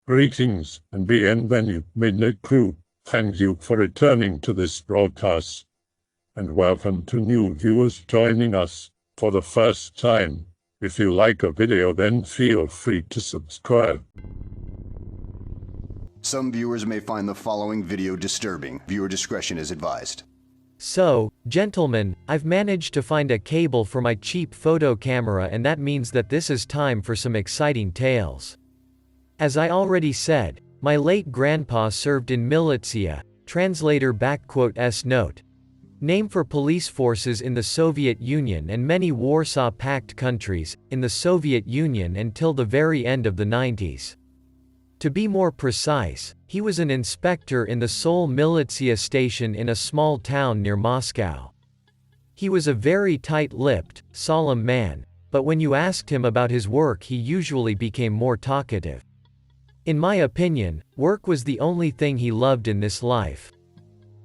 Greetings and bienvenue, midnight crew. Thank you for returning to this broadcast, and welcome to new viewers joining us for the first time. If you like a video, then feel free to subscribe. Some viewers may find the following video disturbing. Viewer discretion is advised. So, gentlemen, I've managed to find a cable for my cheap photo camera, and that means that this is time for some exciting tales. As I already said, my late grandpa served in Militsiya, translator *s note. Name for police forces in the Soviet Union and many Warsaw Pact countries, in the Soviet Union until the very end of the 90s. To be more precise, he was an inspector in the Seoul Militsiya station in a small town near Moscow. He was a very tight-lipped, solemn man, but when you asked him about his work he usually became more talkative. In my opinion, work was the only thing he loved in this life.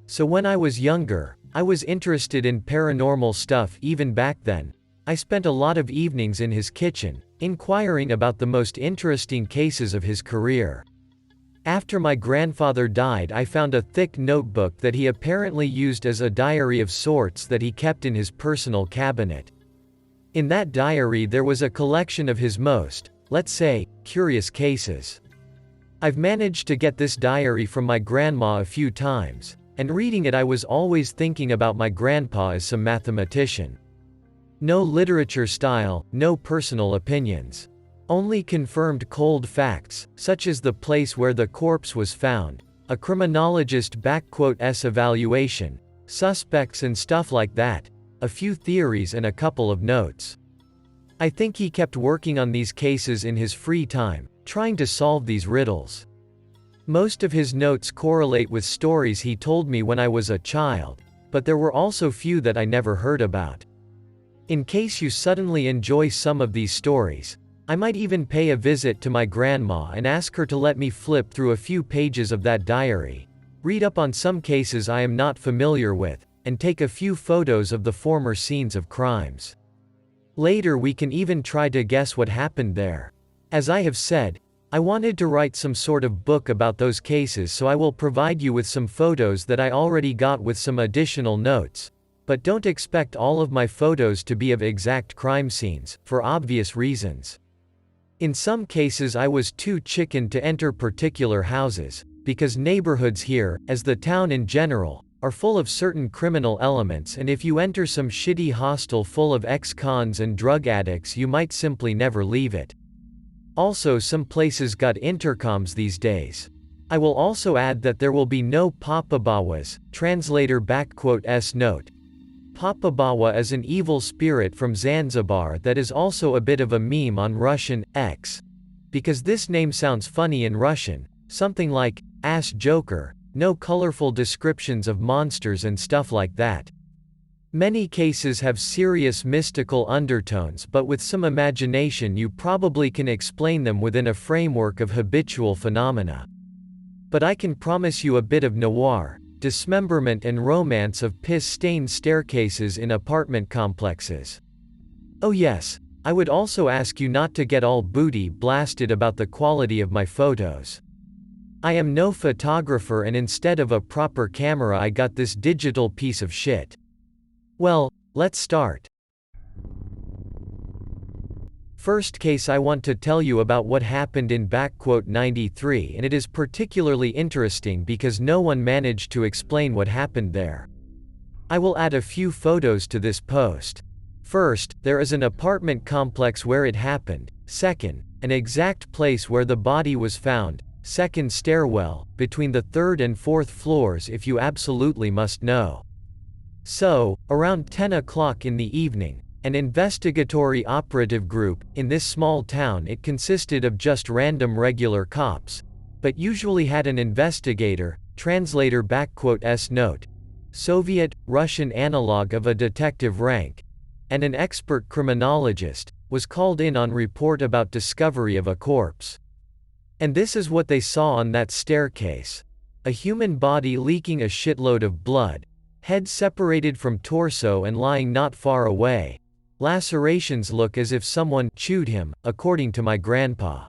So when I was younger, I was interested in paranormal stuff. Even back then, I spent a lot of evenings in his kitchen, inquiring about the most interesting cases of his career. After my grandfather died, I found a thick notebook that he apparently used as a diary of sorts that he kept in his personal cabinet. In that diary there was a collection of his most, let's say, curious cases. I've managed to get this diary from my grandma a few times, and reading it I was always thinking about my grandpa as some mathematician. No literature style, no personal opinions. Only confirmed cold facts, such as the place where the corpse was found, a criminologist *s evaluation, suspects and stuff like that, a few theories and a couple of notes. I think he kept working on these cases in his free time, trying to solve these riddles. Most of his notes correlate with stories he told me when I was a child, but there were also few that I never heard about. In case you suddenly enjoy some of these stories, I might even pay a visit to my grandma and ask her to let me flip through a few pages of that diary, read up on some cases I am not familiar with, and take a few photos of the former scenes of crimes. Later we can even try to guess what happened there. As I have said, I wanted to write some sort of book about those cases, so I will provide you with some photos that I already got with some additional notes, but don't expect all of my photos to be of exact crime scenes, for obvious reasons. In some cases I was too chicken to enter particular houses, because neighborhoods here, as the town in general, are full of certain criminal elements, and if you enter some shitty hostel full of ex-cons and drug addicts you might simply never leave it. Also, some places got intercoms these days. I will also add that there will be no papabawas, translator *s note. Papabawa is an evil spirit from Zanzibar that is also a bit of a meme on Russian X. Because this name sounds funny in Russian, something like, ass joker, no colorful descriptions of monsters and stuff like that. Many cases have serious mystical undertones, but with some imagination you probably can explain them within a framework of habitual phenomena. But I can promise you a bit of noir, dismemberment and romance of piss-stained staircases in apartment complexes. Oh yes, I would also ask you not to get all booty blasted about the quality of my photos. I am no photographer, and instead of a proper camera I got this digital piece of shit. Well, let's start. First case I want to tell you about what happened in '93, and it is particularly interesting because no one managed to explain what happened there. I will add a few photos to this post. First, there is an apartment complex where it happened. Second, an exact place where the body was found. Second, stairwell, between the third and fourth floors if you absolutely must know. So, around 10 o'clock in the evening, an investigatory operative group, in this small town it consisted of just random regular cops, but usually had an investigator, translator *s note, Soviet, Russian analog of a detective rank, and an expert criminologist, was called in on report about discovery of a corpse. And this is what they saw on that staircase. A human body leaking a shitload of blood, head separated from torso and lying not far away. Lacerations look as if someone chewed him, according to my grandpa.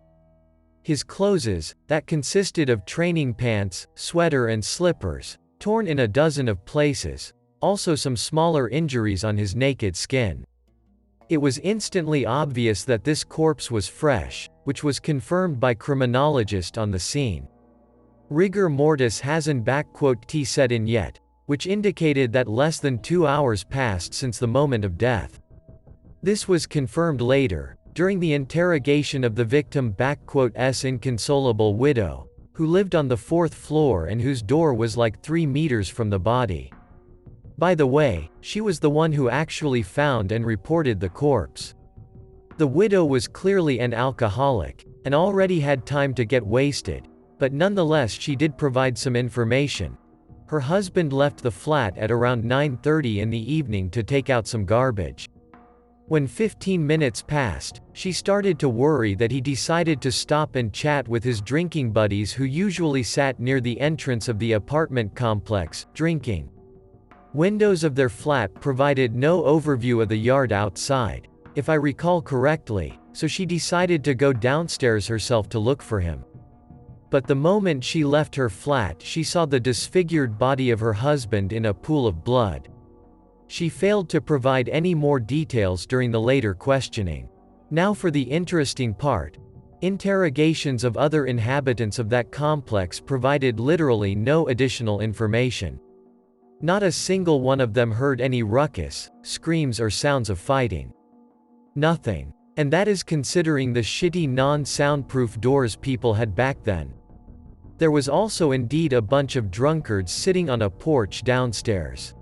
His clothes, that consisted of training pants, sweater and slippers, torn in a dozen of places, also some smaller injuries on his naked skin. It was instantly obvious that this corpse was fresh, which was confirmed by criminologists on the scene. Rigor mortis hasn't set in yet, which indicated that less than 2 hours passed since the moment of death. This was confirmed later, during the interrogation of the victim's inconsolable widow, who lived on the 4th floor and whose door was like 3 meters from the body. By the way, she was the one who actually found and reported the corpse. The widow was clearly an alcoholic, and already had time to get wasted, but nonetheless she did provide some information. Her husband left the flat at around 9:30 in the evening to take out some garbage. When 15 minutes passed, she started to worry that he decided to stop and chat with his drinking buddies who usually sat near the entrance of the apartment complex, drinking. Windows of their flat provided no overview of the yard outside, if I recall correctly, so she decided to go downstairs herself to look for him. But the moment she left her flat, she saw the disfigured body of her husband in a pool of blood. She failed to provide any more details during the later questioning. Now for the interesting part. Interrogations of other inhabitants of that complex provided literally no additional information. Not a single one of them heard any ruckus, screams or sounds of fighting. Nothing. And that is considering the shitty non-soundproof doors people had back then. There was also indeed a bunch of drunkards sitting on a porch downstairs.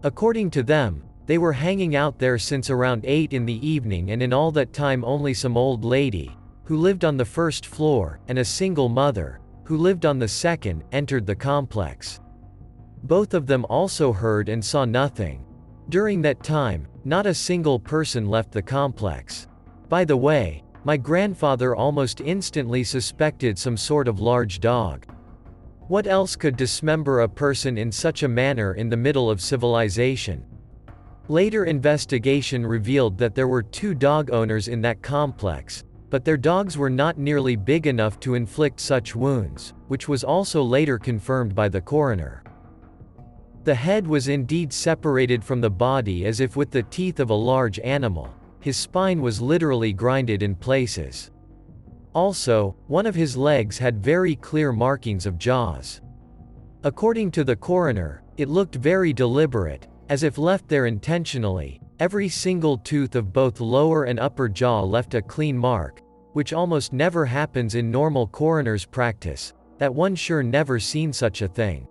According to them, they were hanging out there since around 8 in the evening, and in all that time only some old lady, who lived on the 1st floor, and a single mother, who lived on the 2nd, entered the complex. Both of them also heard and saw nothing. During that time, not a single person left the complex. By the way, my grandfather almost instantly suspected some sort of large dog. What else could dismember a person in such a manner in the middle of civilization? Later investigation revealed that there were 2 dog owners in that complex, but their dogs were not nearly big enough to inflict such wounds, which was also later confirmed by the coroner. The head was indeed separated from the body as if with the teeth of a large animal. His spine was literally grinded in places. Also, one of his legs had very clear markings of jaws. According to the coroner, it looked very deliberate, as if left there intentionally. Every single tooth of both lower and upper jaw left a clean mark, which almost never happens in normal coroner's practice. That one sure never seen such a thing.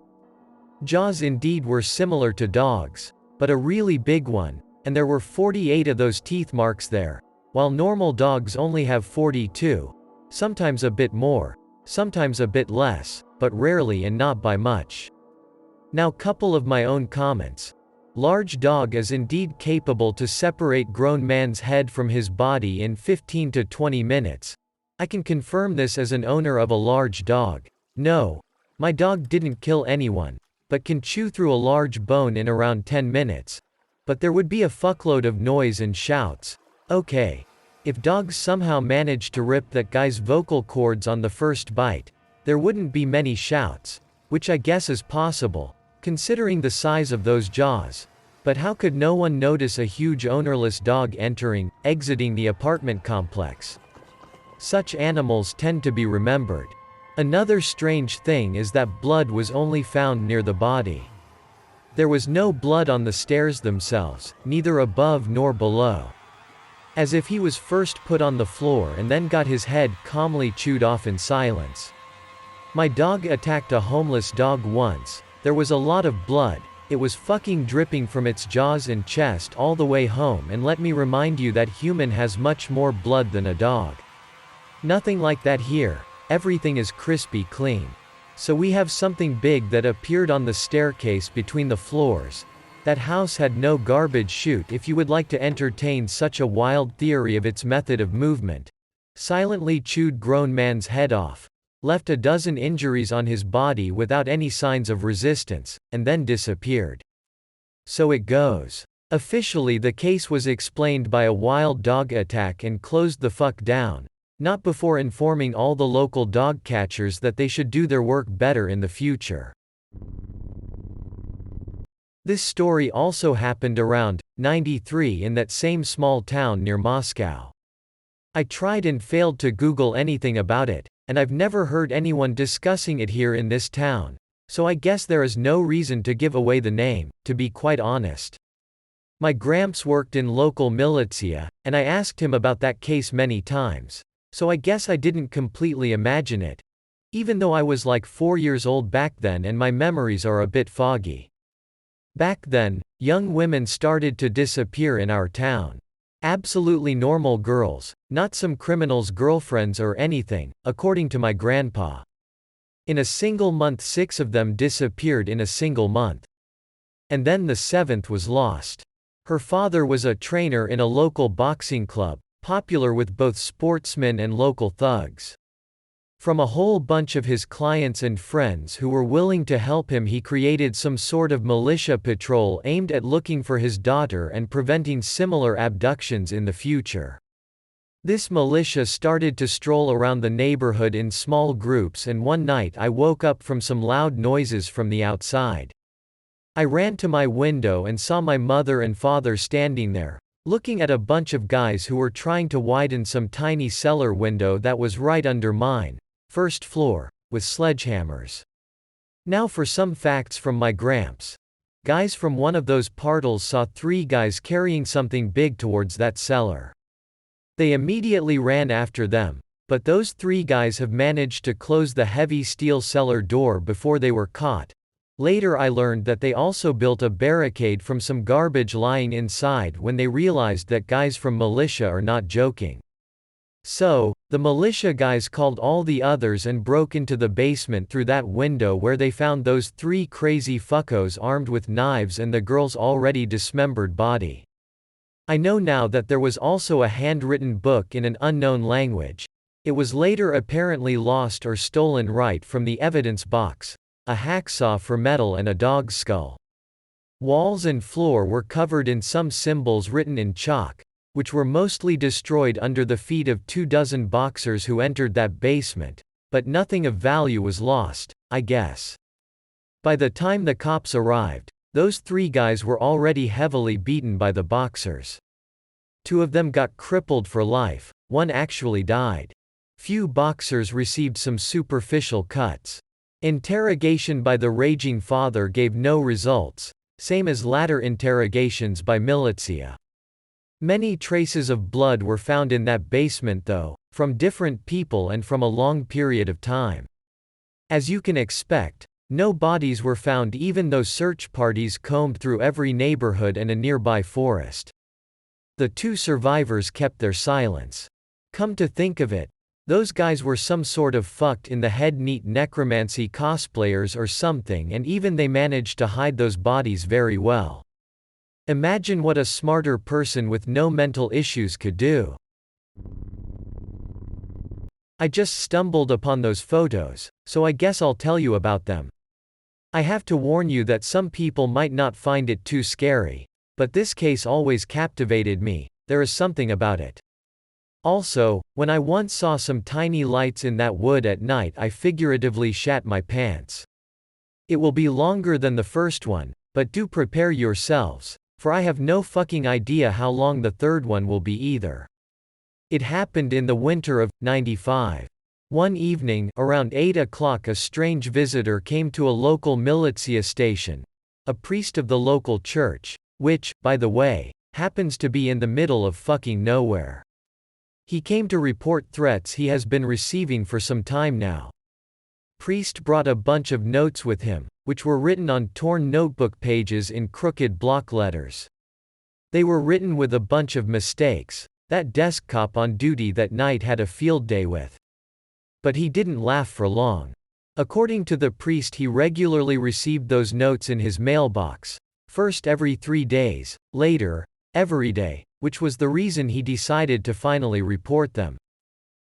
Jaws indeed were similar to dogs, but a really big one, and there were 48 of those teeth marks there, while normal dogs only have 42. Sometimes a bit more, sometimes a bit less, but rarely and not by much. Now couple of my own comments. Large dog is indeed capable to separate grown man's head from his body in 15 to 20 minutes. I can confirm this as an owner of a large dog. No, my dog didn't kill anyone, but can chew through a large bone in around 10 minutes. But there would be a fuckload of noise and shouts. Okay. If dogs somehow managed to rip that guy's vocal cords on the first bite, there wouldn't be many shouts, which I guess is possible, considering the size of those jaws. But how could no one notice a huge ownerless dog exiting the apartment complex? Such animals tend to be remembered. Another strange thing is that blood was only found near the body. There was no blood on the stairs themselves, neither above nor below. As if he was first put on the floor and then got his head calmly chewed off in silence. My dog attacked a homeless dog once. There was a lot of blood. It was fucking dripping from its jaws and chest all the way home, and let me remind you that human has much more blood than a dog. Nothing like that here. Everything is crispy clean. So we have something big that appeared on the staircase between the floors. That house had no garbage chute if you would like to entertain such a wild theory of its method of movement. Silently chewed grown man's head off. Left a dozen injuries on his body without any signs of resistance, and then disappeared. So it goes. Officially the case was explained by a wild dog attack and closed the fuck down, not before informing all the local dog catchers that they should do their work better in the future. This story also happened around 93 in that same small town near Moscow. I tried and failed to Google anything about it, and I've never heard anyone discussing it here in this town, so I guess there is no reason to give away the name, to be quite honest. My gramps worked in local militsiya, and I asked him about that case many times, so I guess I didn't completely imagine it, even though I was like 4 years old back then and my memories are a bit foggy. Back then, young women started to disappear in our town. Absolutely normal girls, not some criminals' girlfriends or anything, according to my grandpa. In a single month 6 of them disappeared in a single month. And then the 7th was lost. Her father was a trainer in a local boxing club, popular with both sportsmen and local thugs. From a whole bunch of his clients and friends who were willing to help him, he created some sort of militia patrol aimed at looking for his daughter and preventing similar abductions in the future. This militia started to stroll around the neighborhood in small groups, and one night I woke up from some loud noises from the outside. I ran to my window and saw my mother and father standing there, looking at a bunch of guys who were trying to widen some tiny cellar window that was right under mine, first floor, with sledgehammers. Now for some facts from my gramps. Guys from one of those partals saw 3 guys carrying something big towards that cellar. They immediately ran after them, but those 3 guys have managed to close the heavy steel cellar door before they were caught. Later I learned that they also built a barricade from some garbage lying inside when they realized that guys from militia are not joking. So, the militia guys called all the others and broke into the basement through that window, where they found those 3 crazy fuckos armed with knives and the girl's already dismembered body. I know now that there was also a handwritten book in an unknown language. It was later apparently lost or stolen right from the evidence box, a hacksaw for metal and a dog's skull. Walls and floor were covered in some symbols written in chalk, which were mostly destroyed under the feet of 24 boxers who entered that basement, but nothing of value was lost, I guess. By the time the cops arrived, those 3 guys were already heavily beaten by the boxers. 2 of them got crippled for life, 1 actually died. Few boxers received some superficial cuts. Interrogation by the raging father gave no results, same as latter interrogations by Militsiya. Many traces of blood were found in that basement though, from different people and from a long period of time. As you can expect, no bodies were found even though search parties combed through every neighborhood and a nearby forest. The 2 survivors kept their silence. Come to think of it, those guys were some sort of fucked in the head neat necromancy cosplayers or something, and even they managed to hide those bodies very well. Imagine what a smarter person with no mental issues could do. I just stumbled upon those photos, so I guess I'll tell you about them. I have to warn you that some people might not find it too scary, but this case always captivated me. There is something about it. Also, when I once saw some tiny lights in that wood at night, I figuratively shat my pants. It will be longer than the first one, but do prepare yourselves, for I have no fucking idea how long the third one will be either. It happened in the winter of 95. One evening, around 8 o'clock, a strange visitor came to a local militsiya station, a priest of the local church, which, by the way, happens to be in the middle of fucking nowhere. He came to report threats he has been receiving for some time now. Priest brought a bunch of notes with him, which were written on torn notebook pages in crooked block letters. They were written with a bunch of mistakes, that desk cop on duty that night had a field day with. But he didn't laugh for long. According to the priest, he regularly received those notes in his mailbox, first every 3 days, later, every day, which was the reason he decided to finally report them.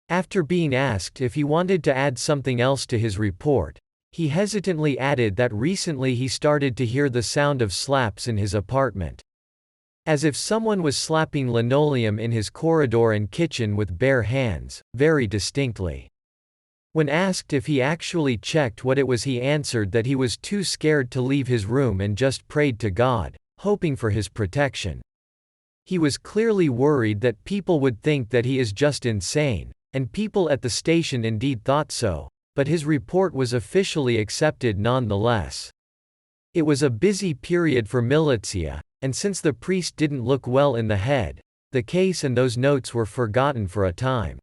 After being asked if he wanted to add something else to his report, he hesitantly added that recently he started to hear the sound of slaps in his apartment. As if someone was slapping linoleum in his corridor and kitchen with bare hands, very distinctly. When asked if he actually checked what it was, he answered that he was too scared to leave his room and just prayed to God, hoping for his protection. He was clearly worried that people would think that he is just insane, and people at the station indeed thought so, but his report was officially accepted nonetheless. It was a busy period for Militsiya, and since the priest didn't look well in the head, the case and those notes were forgotten for a time.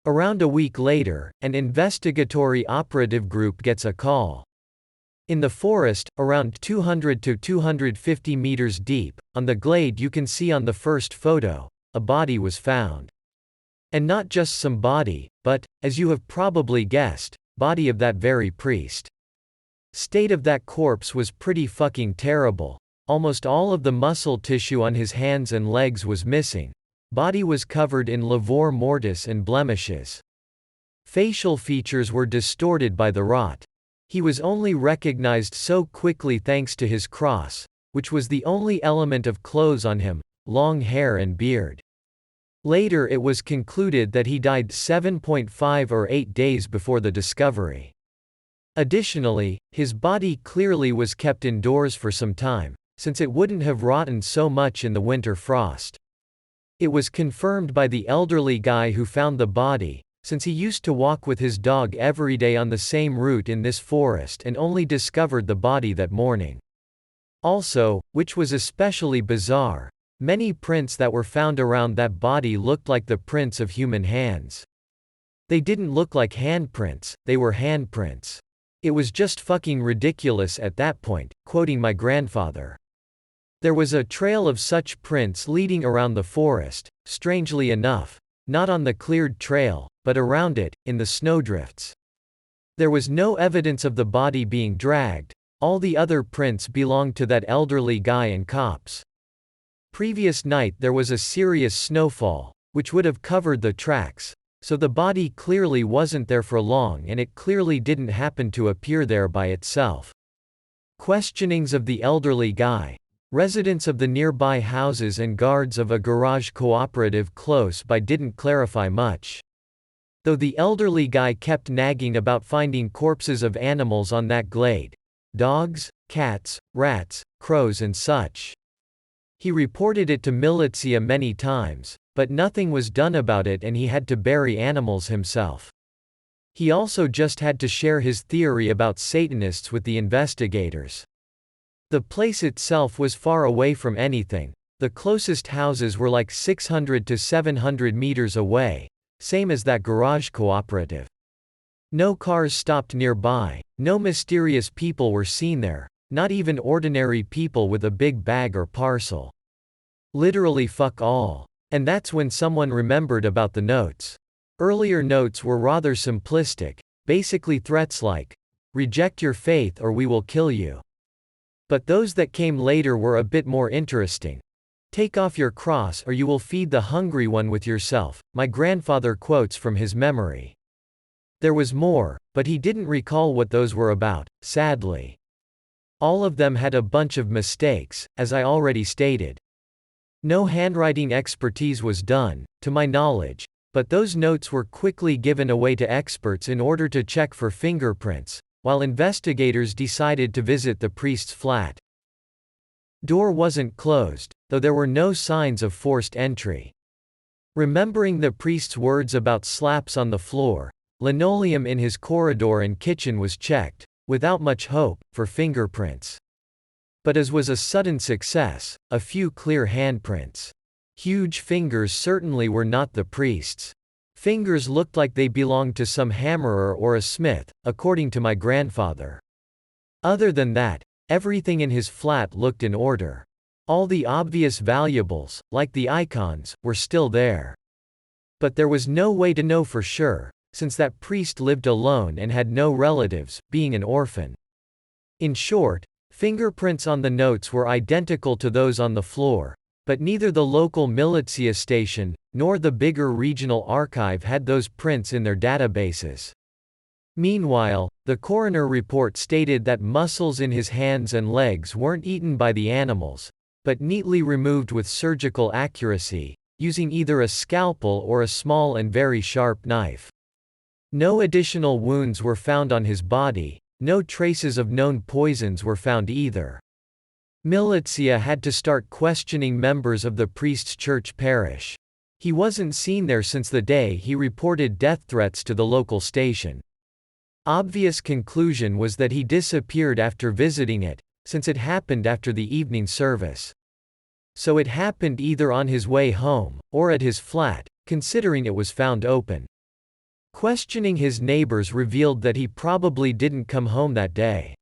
Around a week later, an investigatory operative group gets a call. In the forest, around 200 to 250 meters deep, on the glade you can see on the first photo, a body was found. And not just some body, but, as you have probably guessed, body of that very priest. State of that corpse was pretty fucking terrible. Almost all of the muscle tissue on his hands and legs was missing. Body was covered in livor mortis and blemishes. Facial features were distorted by the rot. He was only recognized so quickly thanks to his cross, which was the only element of clothes on him, long hair and beard. Later it was concluded that he died 7.5 or 8 days before the discovery. Additionally, his body clearly was kept indoors for some time, since it wouldn't have rotten so much in the winter frost. It was confirmed by the elderly guy who found the body, since he used to walk with his dog every day on the same route in this forest and only discovered the body that morning. Also, which was especially bizarre, many prints that were found around that body looked like the prints of human hands. They didn't look like handprints, they were handprints. It was just fucking ridiculous at that point, quoting my grandfather. There was a trail of such prints leading around the forest, strangely enough, not on the cleared trail, but around it, in the snowdrifts. There was no evidence of the body being dragged, all the other prints belonged to that elderly guy and cops. Previous night there was a serious snowfall, which would have covered the tracks, so the body clearly wasn't there for long and it clearly didn't happen to appear there by itself. Questionings of the elderly guy, residents of the nearby houses and guards of a garage cooperative close by didn't clarify much. Though the elderly guy kept nagging about finding corpses of animals on that glade. Dogs, cats, rats, crows and such. He reported it to Militsiya many times, but nothing was done about it and he had to bury animals himself. He also just had to share his theory about Satanists with the investigators. The place itself was far away from anything. The closest houses were like 600 to 700 meters away, same as that garage cooperative. No cars stopped nearby, no mysterious people were seen there, not even ordinary people with a big bag or parcel. Literally fuck all. And that's when someone remembered about the notes. Earlier notes were rather simplistic, basically threats like, reject your faith or we will kill you. But those that came later were a bit more interesting. Take off your cross or you will feed the hungry one with yourself, my grandfather quotes from his memory. There was more, but he didn't recall what those were about, sadly. All of them had a bunch of mistakes, as I already stated. No handwriting expertise was done, to my knowledge, but those notes were quickly given away to experts in order to check for fingerprints, while investigators decided to visit the priest's flat. Door wasn't closed, though there were no signs of forced entry. Remembering the priest's words about slaps on the floor, linoleum in his corridor and kitchen was checked, without much hope, for fingerprints. But as was a sudden success, a few clear handprints. Huge fingers certainly were not the priest's. Fingers looked like they belonged to some hammerer or a smith, according to my grandfather. Other than that, everything in his flat looked in order. All the obvious valuables, like the icons, were still there. But there was no way to know for sure, since that priest lived alone and had no relatives, being an orphan. In short, fingerprints on the notes were identical to those on the floor, but neither the local Militsiya station, nor the bigger regional archive had those prints in their databases. Meanwhile, the coroner report stated that muscles in his hands and legs weren't eaten by the animals, but neatly removed with surgical accuracy, using either a scalpel or a small and very sharp knife. No additional wounds were found on his body, no traces of known poisons were found either. Militsiya had to start questioning members of the priest's church parish. He wasn't seen there since the day he reported death threats to the local station. Obvious conclusion was that he disappeared after visiting it, since it happened after the evening service. So it happened either on his way home, or at his flat, considering it was found open. Questioning his neighbors revealed that he probably didn't come home that day.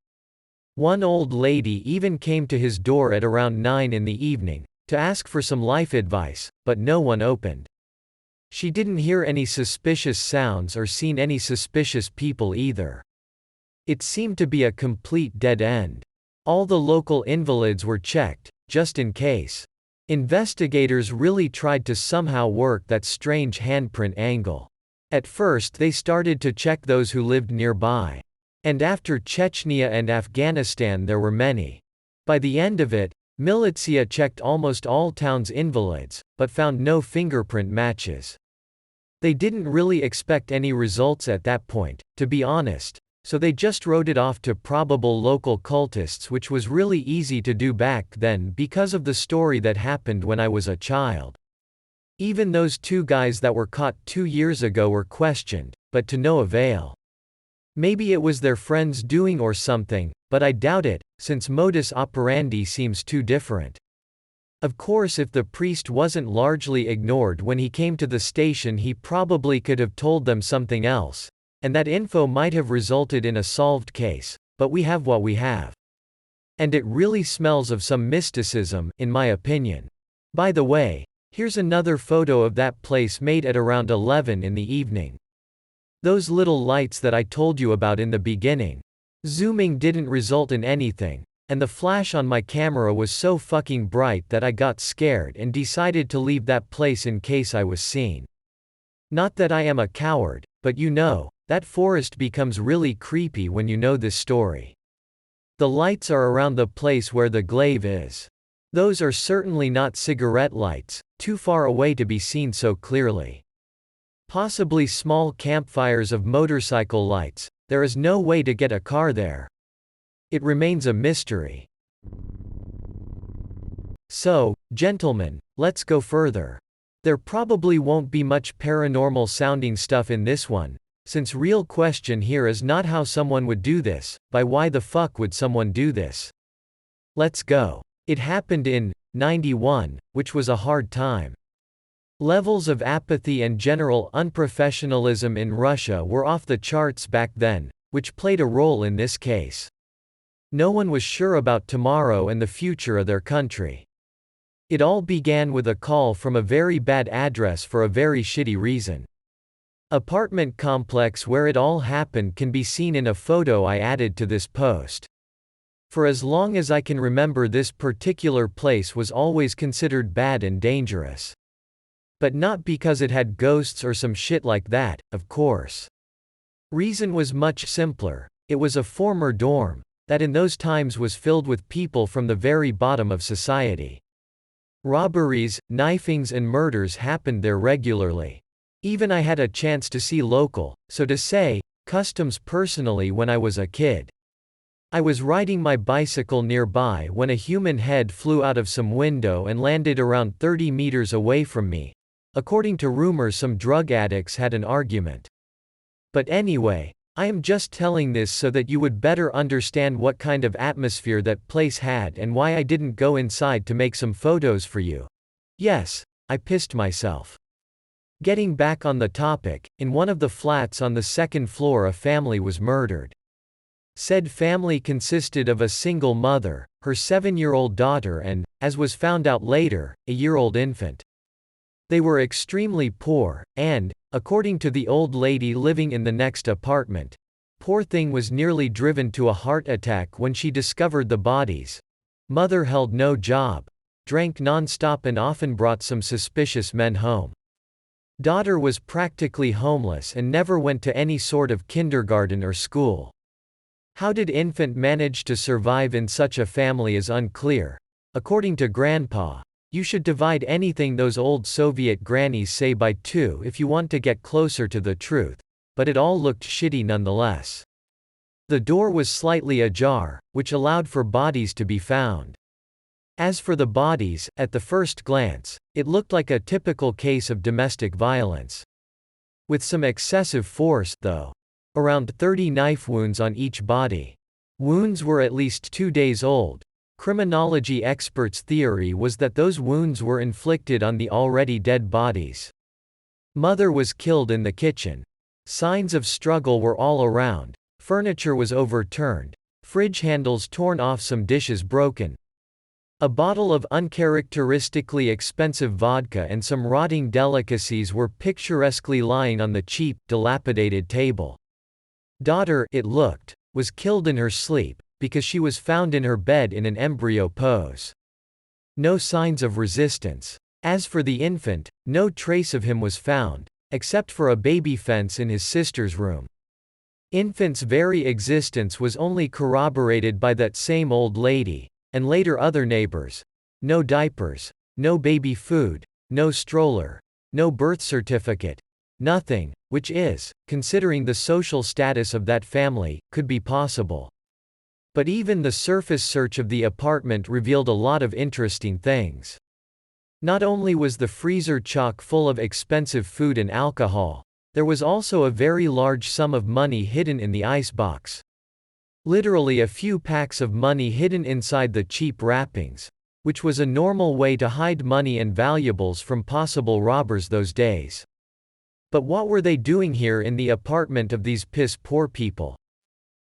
One old lady even came to his door at around 9 in the evening, to ask for some life advice, but no one opened. She didn't hear any suspicious sounds or seen any suspicious people either. It seemed to be a complete dead end. All the local invalids were checked, just in case. Investigators really tried to somehow work that strange handprint angle. At first they started to check those who lived nearby. And after Chechnya and Afghanistan there were many. By the end of it, Militsiya checked almost all town's invalids, but found no fingerprint matches. They didn't really expect any results at that point, to be honest, so they just wrote it off to probable local cultists, which was really easy to do back then because of the story that happened when I was a child. Even those 2 guys that were caught 2 years ago were questioned, but to no avail. Maybe it was their friends doing or something, but I doubt it, since modus operandi seems too different. Of course, if the priest wasn't largely ignored when he came to the station, he probably could have told them something else, and that info might have resulted in a solved case, but we have what we have. And it really smells of some mysticism, in my opinion. By the way, here's another photo of that place made at around 11 in the evening. Those little lights that I told you about in the beginning. Zooming didn't result in anything, and the flash on my camera was so fucking bright that I got scared and decided to leave that place in case I was seen. Not that I am a coward, but you know, that forest becomes really creepy when you know this story. The lights are around the place where the glaive is. Those are certainly not cigarette lights, too far away to be seen so clearly. Possibly small campfires of motorcycle lights. There is no way to get a car there. It remains a mystery. So, gentlemen, let's go further. There probably won't be much paranormal sounding stuff in this one, since real question here is not how someone would do this, but why the fuck would someone do this? Let's go. It happened in 91, which was a hard time. Levels of apathy and general unprofessionalism in Russia were off the charts back then, which played a role in this case. No one was sure about tomorrow and the future of their country. It all began with a call from a very bad address for a very shitty reason. Apartment complex where it all happened can be seen in a photo I added to this post. For as long as I can remember, this particular place was always considered bad and dangerous. But not because it had ghosts or some shit like that, of course. Reason was much simpler. It was a former dorm, that in those times was filled with people from the very bottom of society. Robberies, knifings and murders happened there regularly. Even I had a chance to see local, so to say, customs personally when I was a kid. I was riding my bicycle nearby when a human head flew out of some window and landed around 30 meters away from me. According to rumors, some drug addicts had an argument. But anyway, I am just telling this so that you would better understand what kind of atmosphere that place had and why I didn't go inside to make some photos for you. Yes, I pissed myself. Getting back on the topic, in one of the flats on the second floor a family was murdered. Said family consisted of a single mother, her 7-year-old daughter and, as was found out later, a year-old infant. They were extremely poor, and, according to the old lady living in the next apartment, poor thing was nearly driven to a heart attack when she discovered the bodies. Mother held no job, drank non-stop and often brought some suspicious men home. Daughter was practically homeless and never went to any sort of kindergarten or school. How did infant manage to survive in such a family is unclear. According to Grandpa, you should divide anything those old Soviet grannies say by 2 if you want to get closer to the truth, but it all looked shitty nonetheless. The door was slightly ajar, which allowed for bodies to be found. As for the bodies, at the first glance, it looked like a typical case of domestic violence. With some excessive force, though. Around 30 knife wounds on each body. Wounds were at least 2 days old. Criminology experts' theory was that those wounds were inflicted on the already dead bodies. Mother was killed in the kitchen. Signs of struggle were all around. Furniture was overturned. Fridge handles torn off, some dishes broken. A bottle of uncharacteristically expensive vodka and some rotting delicacies were picturesquely lying on the cheap, dilapidated table. Daughter, it looked, was killed in her sleep, because she was found in her bed in an embryo pose. No signs of resistance. As for the infant, no trace of him was found, except for a baby fence in his sister's room. Infant's very existence was only corroborated by that same old lady, and later other neighbors. No diapers, no baby food, no stroller, no birth certificate, nothing, which is, considering the social status of that family, could be possible. But even the surface search of the apartment revealed a lot of interesting things. Not only was the freezer chock full of expensive food and alcohol, there was also a very large sum of money hidden in the icebox. Literally a few packs of money hidden inside the cheap wrappings, which was a normal way to hide money and valuables from possible robbers those days. But what were they doing here in the apartment of these piss-poor people?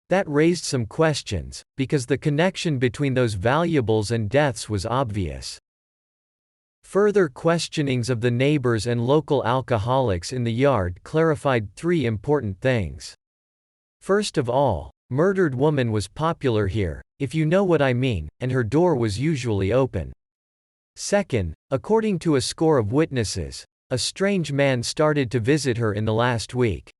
That raised some questions, because the connection between those valuables and deaths was obvious. Further questionings of the neighbors and local alcoholics in the yard clarified 3 important things. First of all, murdered woman was popular here, if you know what I mean, and her door was usually open. Second, according to a score of witnesses, a strange man started to visit her in the last week.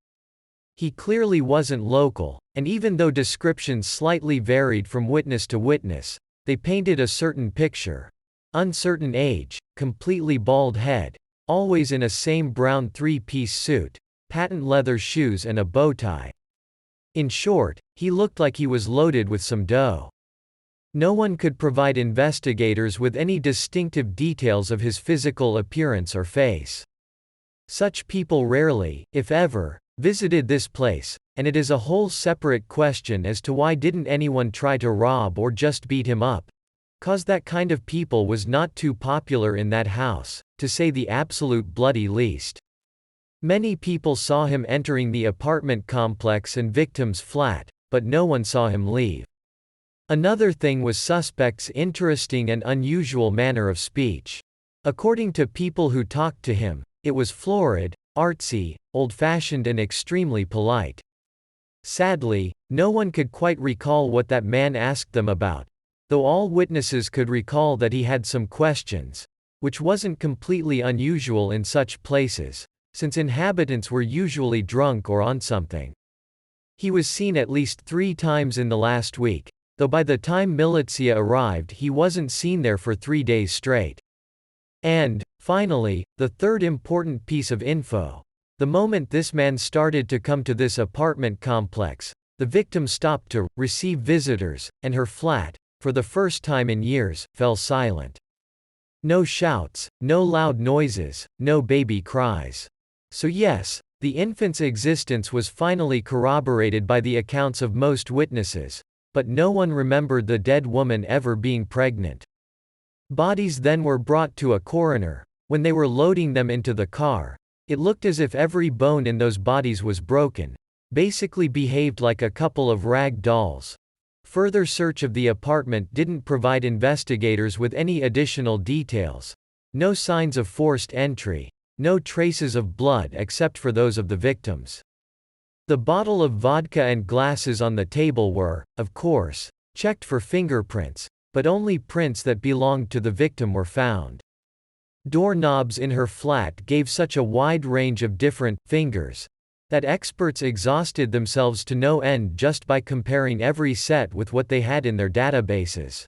He clearly wasn't local, and even though descriptions slightly varied from witness to witness, they painted a certain picture. Uncertain age, completely bald head, always in a same brown 3-piece suit, patent leather shoes and a bow tie. In short, he looked like he was loaded with some dough. No one could provide investigators with any distinctive details of his physical appearance or face. Such people rarely, if ever, visited this place, and it is a whole separate question as to why didn't anyone try to rob or just beat him up. 'Cause that kind of people was not too popular in that house, to say the absolute bloody least. Many people saw him entering the apartment complex and victim's flat, but no one saw him leave. Another thing was suspect's interesting and unusual manner of speech. According to people who talked to him, it was florid, artsy, old-fashioned and extremely polite. Sadly, no one could quite recall what that man asked them about, though all witnesses could recall that he had some questions, which wasn't completely unusual in such places, since inhabitants were usually drunk or on something. He was seen at least 3 times in the last week, though by the time Militsiya arrived he wasn't seen there for 3 days straight. And, finally, the third important piece of info. The moment this man started to come to this apartment complex, the victim stopped to receive visitors, and her flat, for the first time in years, fell silent. No shouts, no loud noises, no baby cries. So yes, the infant's existence was finally corroborated by the accounts of most witnesses, but no one remembered the dead woman ever being pregnant. Bodies then were brought to a coroner. When they were loading them into the car, it looked as if every bone in those bodies was broken, basically behaved like a couple of rag dolls. Further search of the apartment didn't provide investigators with any additional details. No signs of forced entry, no traces of blood except for those of the victims. The bottle of vodka and glasses on the table were, of course, checked for fingerprints, but only prints that belonged to the victim were found. Doorknobs in her flat gave such a wide range of different fingers that experts exhausted themselves to no end just by comparing every set with what they had in their databases.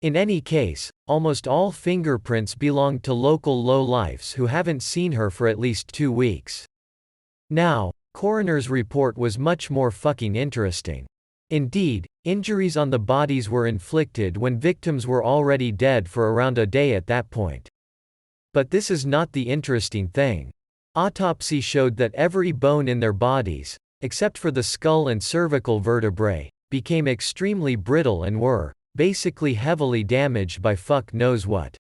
In any case, almost all fingerprints belonged to local lowlifes who haven't seen her for at least 2 weeks. Now, coroner's report was much more fucking interesting. Indeed, injuries on the bodies were inflicted when victims were already dead for around a day at that point. But this is not the interesting thing. Autopsy showed that every bone in their bodies, except for the skull and cervical vertebrae, became extremely brittle and were, basically heavily damaged by fuck knows what.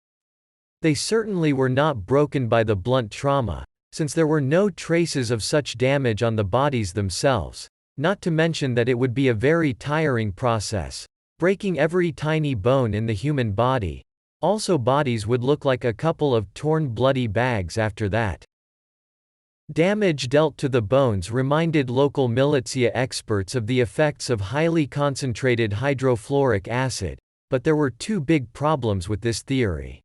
They certainly were not broken by the blunt trauma, since there were no traces of such damage on the bodies themselves, not to mention that it would be a very tiring process, breaking every tiny bone in the human body. Also, bodies would look like a couple of torn bloody bags after that. Damage dealt to the bones reminded local militsiya experts of the effects of highly concentrated hydrofluoric acid, but there were 2 big problems with this theory.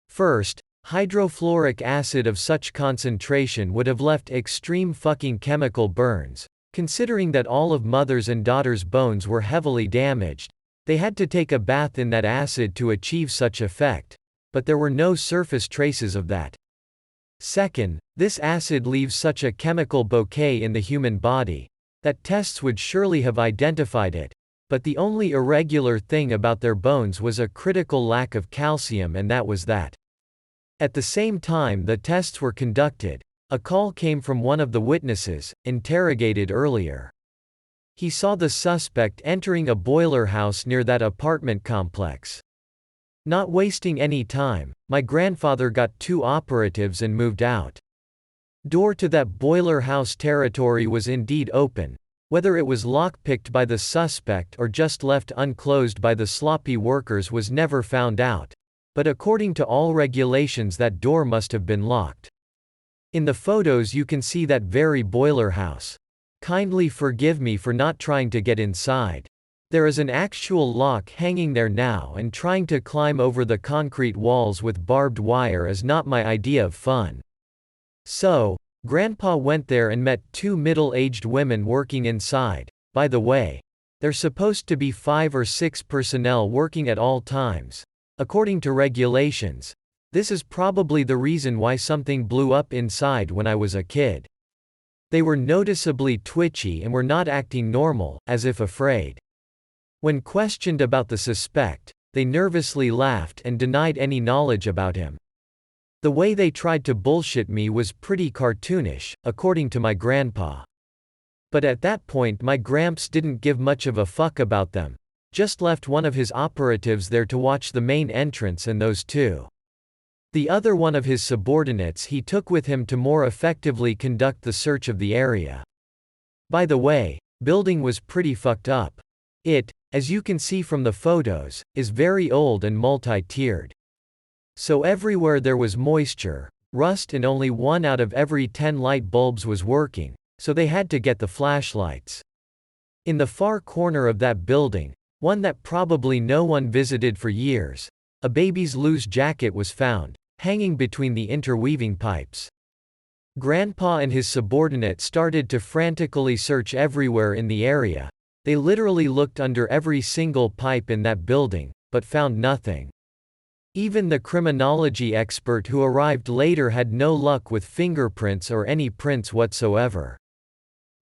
First, hydrofluoric acid of such concentration would have left extreme fucking chemical burns. Considering that all of mother's and daughter's bones were heavily damaged, they had to take a bath in that acid to achieve such effect, but there were no surface traces of that. Second, this acid leaves such a chemical bouquet in the human body that tests would surely have identified it, but the only irregular thing about their bones was a critical lack of calcium, and that was that. At the same time the tests were conducted, a call came from one of the witnesses, interrogated earlier. He saw the suspect entering a boiler house near that apartment complex. Not wasting any time, my grandfather got 2 operatives and moved out. Door to that boiler house territory was indeed open. Whether it was lockpicked by the suspect or just left unclosed by the sloppy workers was never found out, but according to all regulations that door must have been locked. In the photos you can see that very boiler house. Kindly forgive me for not trying to get inside. There is an actual lock hanging there now, and trying to climb over the concrete walls with barbed wire is not my idea of fun. So, Grandpa went there and met 2 middle-aged women working inside. By the way, there's supposed to be 5 or 6 personnel working at all times. According to regulations, this is probably the reason why something blew up inside when I was a kid. They were noticeably twitchy and were not acting normal, as if afraid. When questioned about the suspect, they nervously laughed and denied any knowledge about him. The way they tried to bullshit me was pretty cartoonish, according to my grandpa. But at that point my gramps didn't give much of a fuck about them, just left one of his operatives there to watch the main entrance and those 2. The other one of his subordinates he took with him to more effectively conduct the search of the area. By the way, building was pretty fucked up. It, as you can see from the photos, is very old and multi-tiered. So everywhere there was moisture, rust, and only 1 out of every 10 light bulbs was working, so they had to get the flashlights. In the far corner of that building, one that probably no one visited for years, a baby's loose jacket was found, hanging between the interweaving pipes. Grandpa and his subordinate started to frantically search everywhere in the area. They literally looked under every single pipe in that building, but found nothing. Even the criminology expert who arrived later had no luck with fingerprints or any prints whatsoever.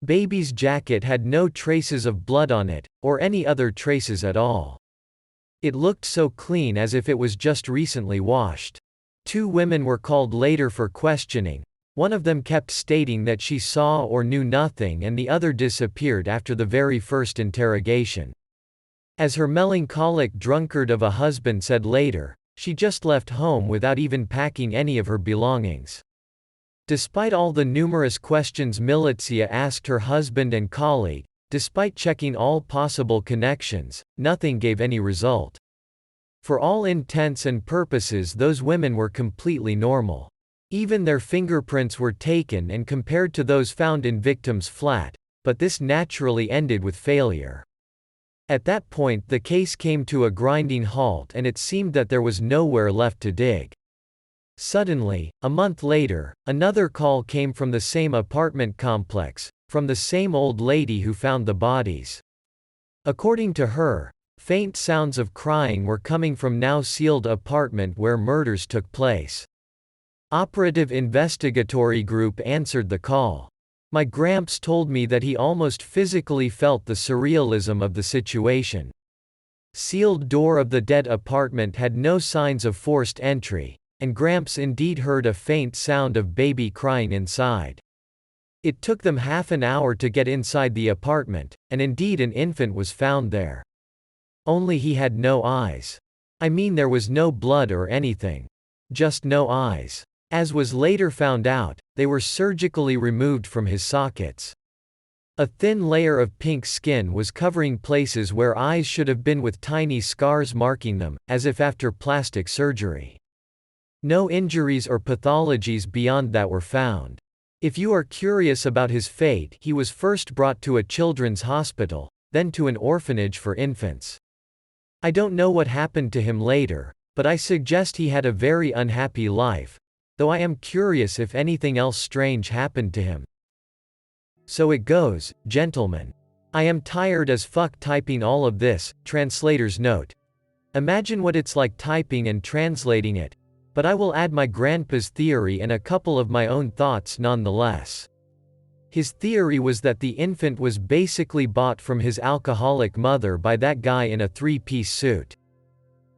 Baby's jacket had no traces of blood on it, or any other traces at all. It looked so clean, as if it was just recently washed. 2 women were called later for questioning. One of them kept stating that she saw or knew nothing, and the other disappeared after the very first interrogation. As her melancholic drunkard of a husband said later, she just left home without even packing any of her belongings. Despite all the numerous questions Militsiya asked her husband and colleague, despite checking all possible connections, nothing gave any result. For all intents and purposes those women were completely normal. Even their fingerprints were taken and compared to those found in victim's flat, but this naturally ended with failure. At that point the case came to a grinding halt, and it seemed that there was nowhere left to dig. Suddenly, a month later, another call came from the same apartment complex, from the same old lady who found the bodies. According to her, Faint sounds of crying were coming from now sealed apartment where murders took place. Operative investigatory group answered the call. My Gramps told me that he almost physically felt the surrealism of the situation. Sealed door of the dead apartment had no signs of forced entry, and Gramps indeed heard a faint sound of baby crying inside. It took them half an hour to get inside the apartment, and indeed an infant was found there. Only he had no eyes. I mean, there was no blood or anything. Just no eyes. As was later found out, they were surgically removed from his sockets. A thin layer of pink skin was covering places where eyes should have been, with tiny scars marking them, as if after plastic surgery. No injuries or pathologies beyond that were found. If you are curious about his fate, he was first brought to a children's hospital, then to an orphanage for infants. I don't know what happened to him later, but I suggest he had a very unhappy life, though I am curious if anything else strange happened to him. So it goes, gentlemen. I am tired as fuck typing all of this. Translator's note. Imagine what it's like typing and translating it, but I will add my grandpa's theory and a couple of my own thoughts nonetheless. His theory was that the infant was basically bought from his alcoholic mother by that guy in a three-piece suit.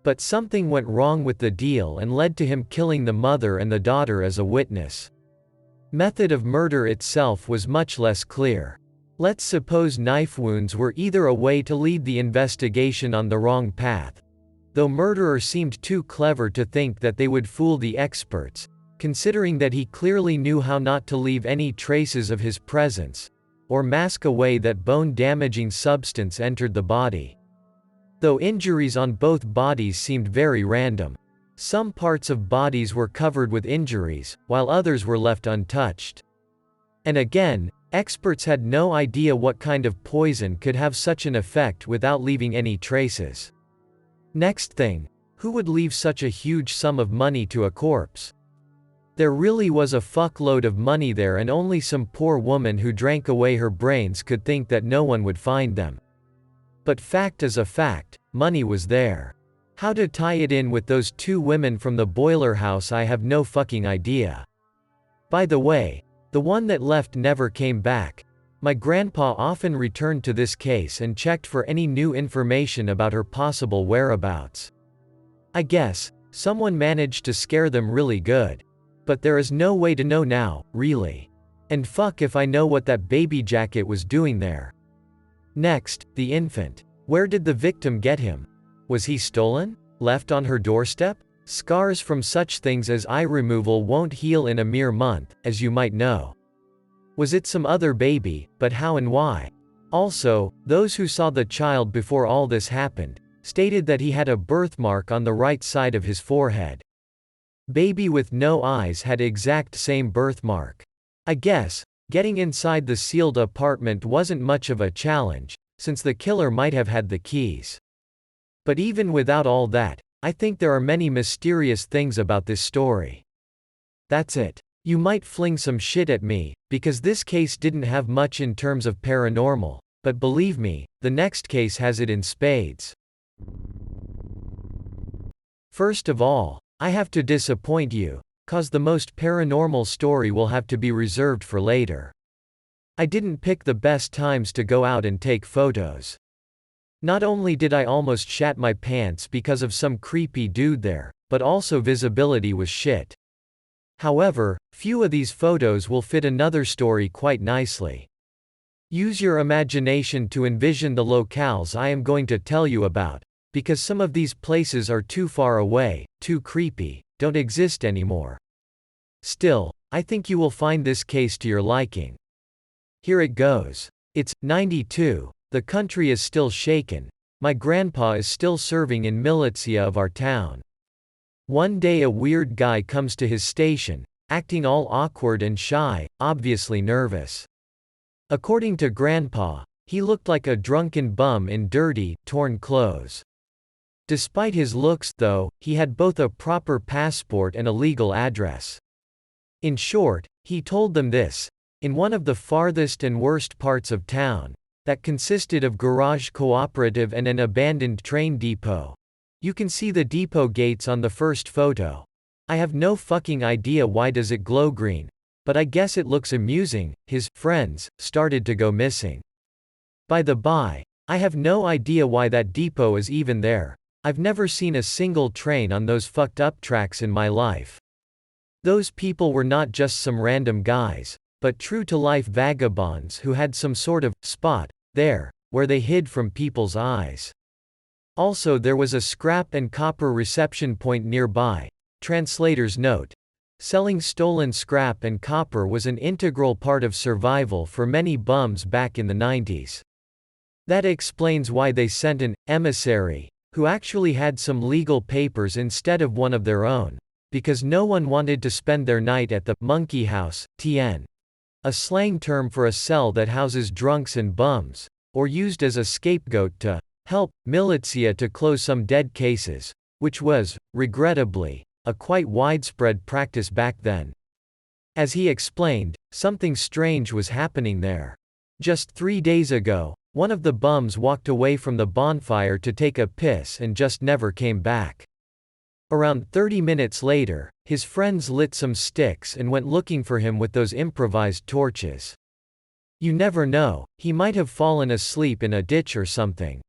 But something went wrong with the deal and led to him killing the mother and the daughter as a witness. Method of murder itself was much less clear. Let's suppose knife wounds were either a way to lead the investigation on the wrong path, though murderer seemed too clever to think that they would fool the experts, considering that he clearly knew how not to leave any traces of his presence, or mask a way that bone-damaging substance entered the body. Though injuries on both bodies seemed very random. Some parts of bodies were covered with injuries, while others were left untouched. And again, experts had no idea what kind of poison could have such an effect without leaving any traces. Next thing, who would leave such a huge sum of money to a corpse? There really was a fuckload of money there, and only some poor woman who drank away her brains could think that no one would find them. But fact is a fact, money was there. How to tie it in with those two women from the boiler house, I have no fucking idea. By the way, the one that left never came back. My grandpa often returned to this case and checked for any new information about her possible whereabouts. I guess someone managed to scare them really good. But there is no way to know now, really. And fuck if I know what that baby jacket was doing there. Next, the infant. Where did the victim get him? Was he stolen? Left on her doorstep? Scars from such things as eye removal won't heal in a mere month, as you might know. Was it some other baby, but how and why? Also, those who saw the child before all this happened, stated that he had a birthmark on the right side of his forehead. Baby with no eyes had exact same birthmark. I guess, getting inside the sealed apartment wasn't much of a challenge, since the killer might have had the keys. But even without all that, I think there are many mysterious things about this story. That's it. You might fling some shit at me, because this case didn't have much in terms of paranormal, but believe me, the next case has it in spades. First of all, I have to disappoint you, cause the most paranormal story will have to be reserved for later. I didn't pick the best times to go out and take photos. Not only did I almost shat my pants because of some creepy dude there, but also visibility was shit. However, few of these photos will fit another story quite nicely. Use your imagination to envision the locales I am going to tell you about, because some of these places are too far away, too creepy, don't exist anymore. Still, I think you will find this case to your liking. Here it goes. It's 92, the country is still shaken, my grandpa is still serving in Militsiya of our town. One day a weird guy comes to his station, acting all awkward and shy, obviously nervous. According to Grandpa, he looked like a drunken bum in dirty, torn clothes. Despite his looks, though, he had both a proper passport and a legal address. In short, he told them this: in one of the farthest and worst parts of town, that consisted of garage cooperative and an abandoned train depot. You can see the depot gates on the first photo. I have no fucking idea why does it glow green, but I guess it looks amusing. His friends started to go missing. By the by, I have no idea why that depot is even there. I've never seen a single train on those fucked up tracks in my life. Those people were not just some random guys, but true-to-life vagabonds who had some sort of spot there, where they hid from people's eyes. Also, there was a scrap and copper reception point nearby. Translator's note. Selling stolen scrap and copper was an integral part of survival for many bums back in the 90s. That explains why they sent an emissary, who actually had some legal papers instead of one of their own, because no one wanted to spend their night at the monkey house, TN. A slang term for a cell that houses drunks and bums, or used as a scapegoat to help Militsiya to close some dead cases, which was, regrettably, a quite widespread practice back then. As he explained, something strange was happening there. Just 3 days ago, one of the bums walked away from the bonfire to take a piss and just never came back. Around 30 minutes later, his friends lit some sticks and went looking for him with those improvised torches. You never know, he might have fallen asleep in a ditch or something.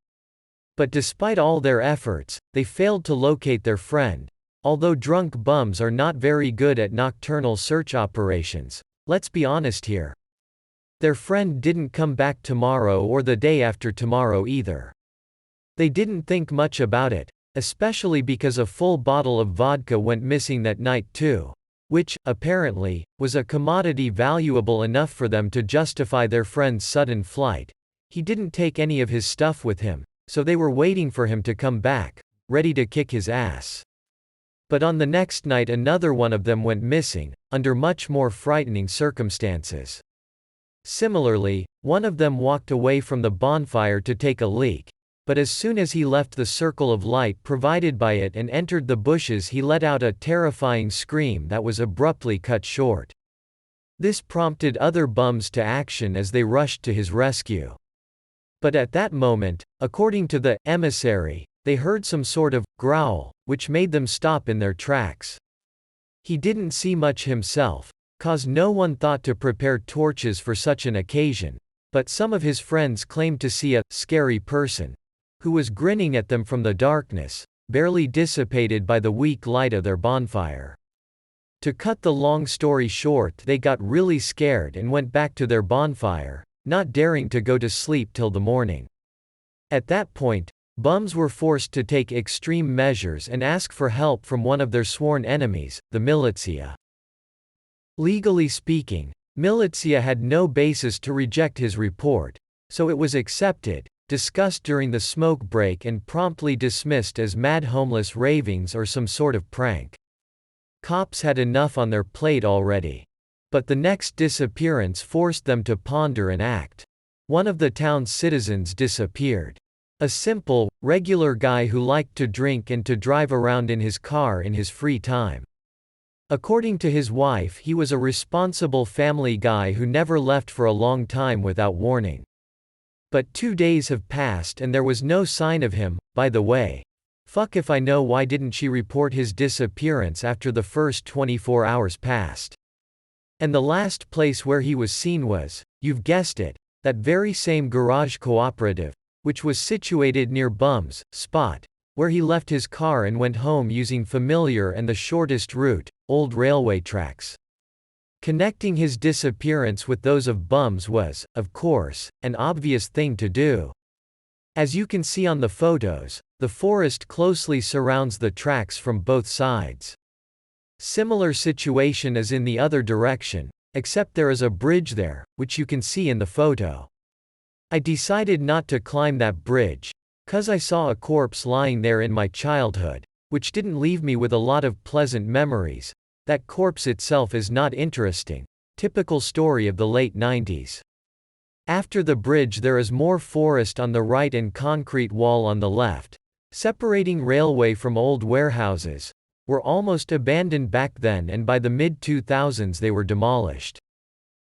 But despite all their efforts, they failed to locate their friend. Although drunk bums are not very good at nocturnal search operations, let's be honest here. Their friend didn't come back tomorrow or the day after tomorrow either. They didn't think much about it, especially because a full bottle of vodka went missing that night too, which, apparently, was a commodity valuable enough for them to justify their friend's sudden flight. He didn't take any of his stuff with him, so they were waiting for him to come back, ready to kick his ass. But on the next night another one of them went missing, under much more frightening circumstances. Similarly, one of them walked away from the bonfire to take a leak, but as soon as he left the circle of light provided by it and entered the bushes he let out a terrifying scream that was abruptly cut short. This prompted other bums to action as they rushed to his rescue. But at that moment, according to the emissary, they heard some sort of growl, which made them stop in their tracks. He didn't see much himself, cause no one thought to prepare torches for such an occasion, but some of his friends claimed to see a scary person, who was grinning at them from the darkness, barely dissipated by the weak light of their bonfire. To cut the long story short, they got really scared and went back to their bonfire, not daring to go to sleep till the morning. At that point, bums were forced to take extreme measures and ask for help from one of their sworn enemies, the Militsiya. Legally speaking, Militsiya had no basis to reject his report, so it was accepted, discussed during the smoke break and promptly dismissed as mad homeless ravings or some sort of prank. Cops had enough on their plate already. But the next disappearance forced them to ponder and act. One of the town's citizens disappeared. A simple, regular guy who liked to drink and to drive around in his car in his free time. According to his wife, he was a responsible family guy who never left for a long time without warning. But 2 days have passed and there was no sign of him. By the way, fuck if I know why didn't she report his disappearance after the first 24 hours passed. And the last place where he was seen was, you've guessed it, that very same garage cooperative, which was situated near Bum's spot, where he left his car and went home using familiar and the shortest route, old railway tracks. Connecting his disappearance with those of Bum's was, of course, an obvious thing to do. As you can see on the photos, the forest closely surrounds the tracks from both sides. Similar situation as in the other direction, except there is a bridge there, which you can see in the photo. I decided not to climb that bridge, 'cause I saw a corpse lying there in my childhood, which didn't leave me with a lot of pleasant memories. That corpse itself is not interesting, typical story of the late 90s. After the bridge there is more forest on the right and concrete wall on the left, separating railway from old warehouses, were almost abandoned back then and by the mid-2000s they were demolished.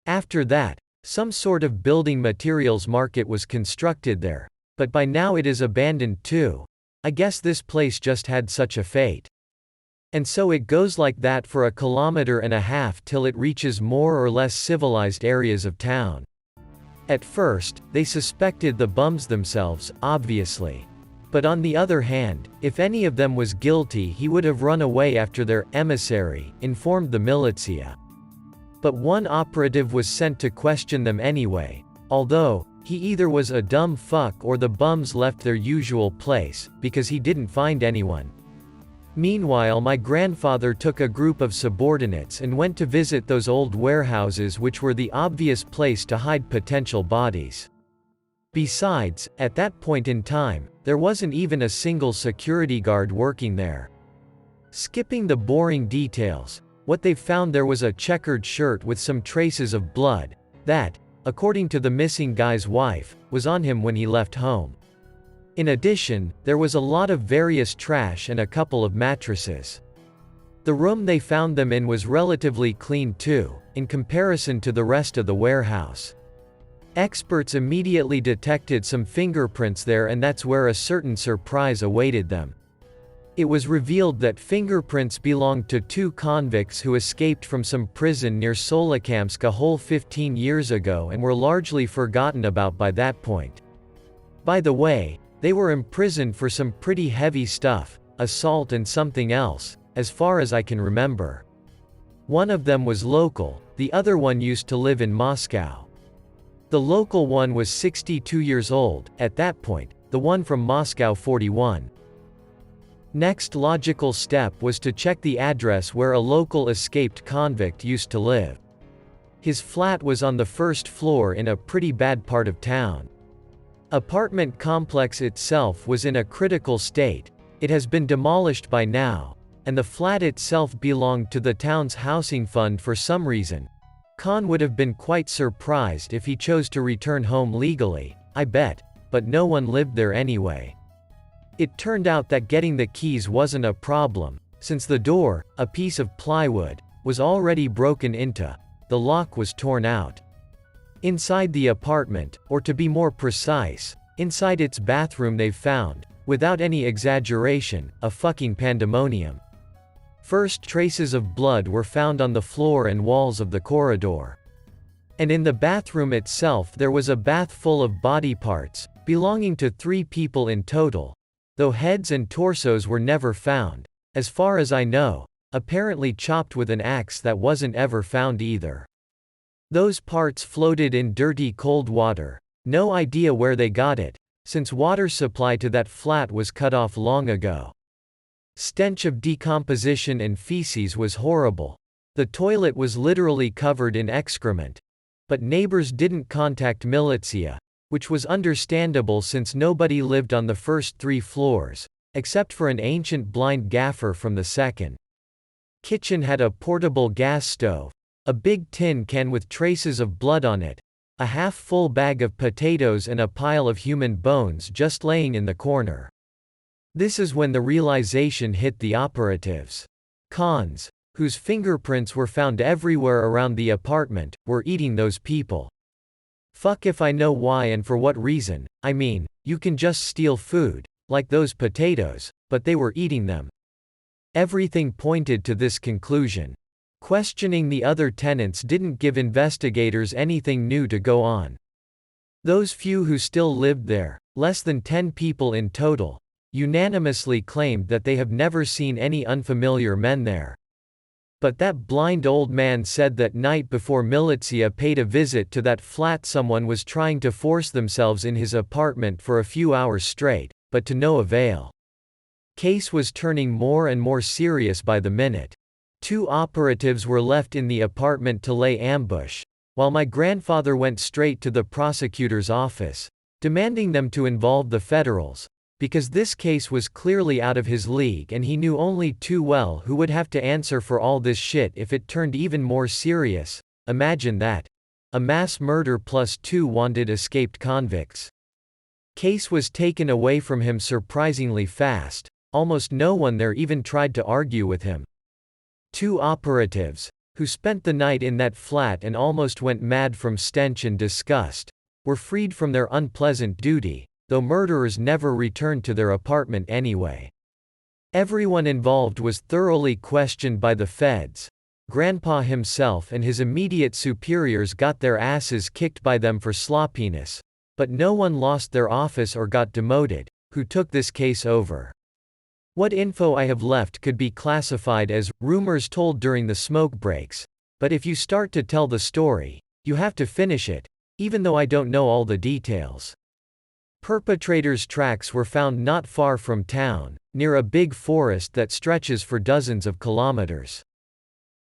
After that, Some sort of building materials market was constructed there, but by now it is abandoned too. I guess this place just had such a fate. And so it goes like that for 1.5 kilometers till it reaches more or less civilized areas of town. At first, they suspected the bums themselves, obviously. But on the other hand, if any of them was guilty, he would have run away after their emissary informed the Militsiya. But one operative was sent to question them anyway, although, he either was a dumb fuck or the bums left their usual place, because he didn't find anyone. Meanwhile, my grandfather took a group of subordinates and went to visit those old warehouses, which were the obvious place to hide potential bodies. Besides, at that point in time, there wasn't even a single security guard working there. Skipping the boring details, what they found there was a checkered shirt with some traces of blood, that, according to the missing guy's wife, was on him when he left home. In addition, there was a lot of various trash and a couple of mattresses. The room they found them in was relatively clean too, in comparison to the rest of the warehouse. Experts immediately detected some fingerprints there, and that's where a certain surprise awaited them. It was revealed that fingerprints belonged to 2 convicts who escaped from some prison near Solikamsk a whole 15 years ago and were largely forgotten about by that point. By the way, they were imprisoned for some pretty heavy stuff, assault and something else, as far as I can remember. One of them was local, the other one used to live in Moscow. The local one was 62 years old, at that point, the one from Moscow 41. Next logical step was to check the address where a local escaped convict used to live. His flat was on the 1st floor in a pretty bad part of town. Apartment complex itself was in a critical state, it has been demolished by now, and the flat itself belonged to the town's housing fund for some reason. Khan would have been quite surprised if he chose to return home legally, I bet, but no one lived there anyway. It turned out that getting the keys wasn't a problem, since the door, a piece of plywood, was already broken into, the lock was torn out. Inside the apartment, or to be more precise, inside its bathroom, they've found, without any exaggeration, a fucking pandemonium. First, traces of blood were found on the floor and walls of the corridor. And in the bathroom itself there was a bath full of body parts, belonging to 3 people in total, though heads and torsos were never found, as far as I know, apparently chopped with an axe that wasn't ever found either. Those parts floated in dirty cold water, no idea where they got it, since water supply to that flat was cut off long ago. Stench of decomposition and feces was horrible. The toilet was literally covered in excrement. But neighbors didn't contact Militsiya, which was understandable since nobody lived on the first 3 floors, except for an ancient blind gaffer from the second. Kitchen had a portable gas stove, a big tin can with traces of blood on it, a half-full bag of potatoes and a pile of human bones just laying in the corner. This is when the realization hit the operatives. Khans, whose fingerprints were found everywhere around the apartment, were eating those people. Fuck if I know why and for what reason. I mean, you can just steal food, like those potatoes, but they were eating them. Everything pointed to this conclusion. Questioning the other tenants didn't give investigators anything new to go on. Those few who still lived there, less than 10 people in total, unanimously claimed that they have never seen any unfamiliar men there. But that blind old man said that night before Militsiya paid a visit to that flat, someone was trying to force themselves in his apartment for a few hours straight, but to no avail. Case was turning more and more serious by the minute. 2 operatives were left in the apartment to lay ambush, while my grandfather went straight to the prosecutor's office, demanding them to involve the federals, because this case was clearly out of his league and he knew only too well who would have to answer for all this shit if it turned even more serious. Imagine that. A mass murder plus 2 wanted escaped convicts. Case was taken away from him surprisingly fast, almost no one there even tried to argue with him. 2 operatives, who spent the night in that flat and almost went mad from stench and disgust, were freed from their unpleasant duty, though murderers never returned to their apartment anyway. Everyone involved was thoroughly questioned by the feds. Grandpa himself and his immediate superiors got their asses kicked by them for sloppiness, but no one lost their office or got demoted. Who took this case over? What info I have left could be classified as rumors told during the smoke breaks, but if you start to tell the story, you have to finish it, even though I don't know all the details. Perpetrators' tracks were found not far from town, near a big forest that stretches for dozens of kilometers.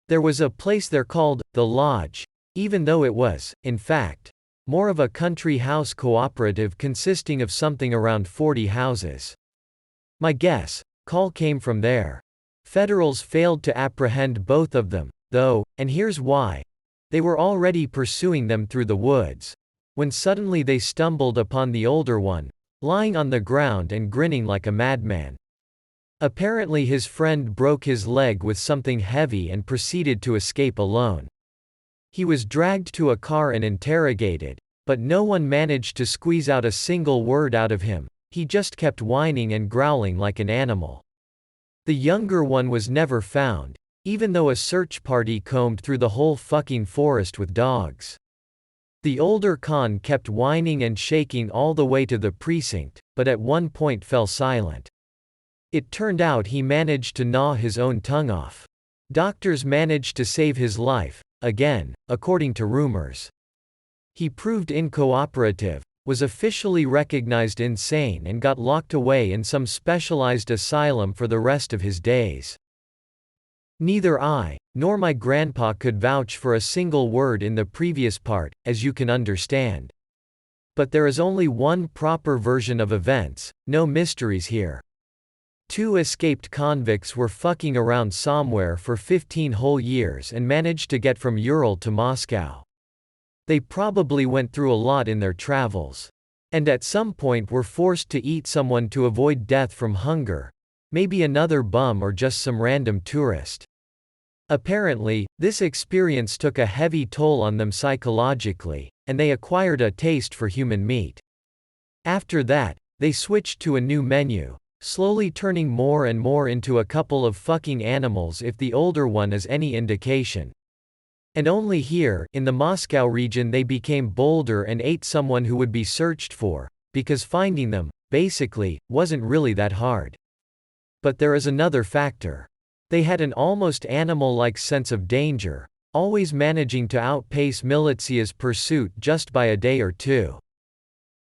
There was a place there called the Lodge, even though it was, in fact, more of a country house cooperative consisting of something around 40 houses. My guess, call came from there. Federals failed to apprehend both of them, though, and here's why. They were already pursuing them through the woods, when suddenly they stumbled upon the older one, lying on the ground and grinning like a madman. Apparently his friend broke his leg with something heavy and proceeded to escape alone. He was dragged to a car and interrogated, but no one managed to squeeze out a single word out of him. He just kept whining and growling like an animal. The younger one was never found, even though a search party combed through the whole fucking forest with dogs. The older con kept whining and shaking all the way to the precinct, but at one point fell silent. It turned out he managed to gnaw his own tongue off. Doctors managed to save his life, again, according to rumors. He proved incooperative, was officially recognized insane and got locked away in some specialized asylum for the rest of his days. Neither I, nor my grandpa could vouch for a single word in the previous part, as you can understand. But there is only one proper version of events, no mysteries here. 2 escaped convicts were fucking around somewhere for 15 whole years and managed to get from Ural to Moscow. They probably went through a lot in their travels. And at some point were forced to eat someone to avoid death from hunger, maybe another bum or just some random tourist. Apparently, this experience took a heavy toll on them psychologically, and they acquired a taste for human meat. After that, they switched to a new menu, slowly turning more and more into a couple of fucking animals if the older one is any indication. And only here, in the Moscow region, they became bolder and ate someone who would be searched for, because finding them, basically, wasn't really that hard. But there is another factor. They had an almost animal-like sense of danger, always managing to outpace Militsiya's pursuit just by a day or two.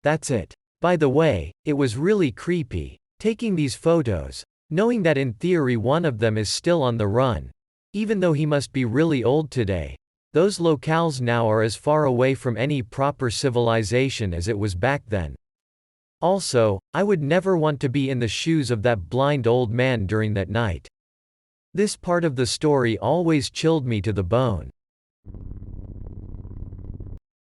That's it. By the way, it was really creepy, taking these photos, knowing that in theory one of them is still on the run. Even though he must be really old today, those locales now are as far away from any proper civilization as it was back then. Also, I would never want to be in the shoes of that blind old man during that night. This part of the story always chilled me to the bone.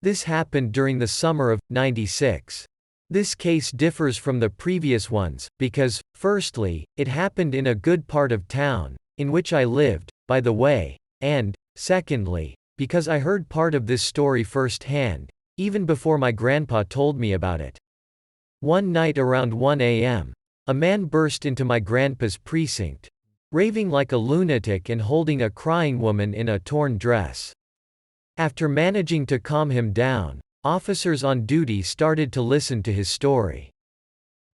This happened during the summer of '96. This case differs from the previous ones, because, firstly, it happened in a good part of town, in which I lived, by the way, and, secondly, because I heard part of this story firsthand, even before my grandpa told me about it. One night around 1 a.m., a man burst into my grandpa's precinct, raving like a lunatic and holding a crying woman in a torn dress. After managing to calm him down, officers on duty started to listen to his story.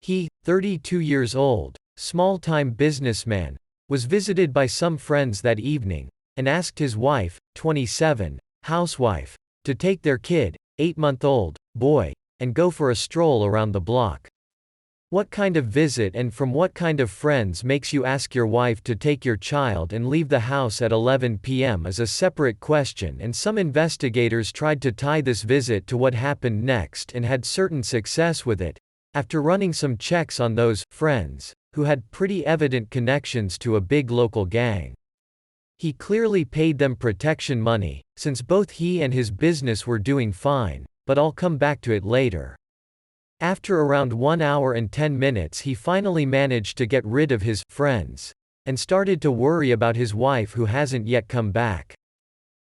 He, 32 years old, small-time businessman, was visited by some friends that evening, and asked his wife, 27, housewife, to take their kid, 8-month-old, boy, and go for a stroll around the block. What kind of visit and from what kind of friends makes you ask your wife to take your child and leave the house at 11 p.m. is a separate question, and some investigators tried to tie this visit to what happened next and had certain success with it, after running some checks on those friends, who had pretty evident connections to a big local gang. He clearly paid them protection money, since both he and his business were doing fine, but I'll come back to it later. After around 1 hour and 10 minutes he finally managed to get rid of his friends, and started to worry about his wife who hasn't yet come back.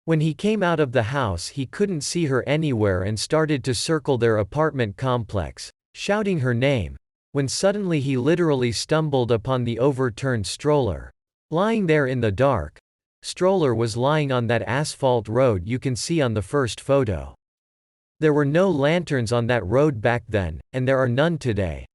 When he came out of the house, he couldn't see her anywhere and started to circle their apartment complex, shouting her name, when suddenly he literally stumbled upon the overturned stroller. Lying there in the dark, stroller was lying on that asphalt road you can see on the first photo. There were no lanterns on that road back then, and there are none today.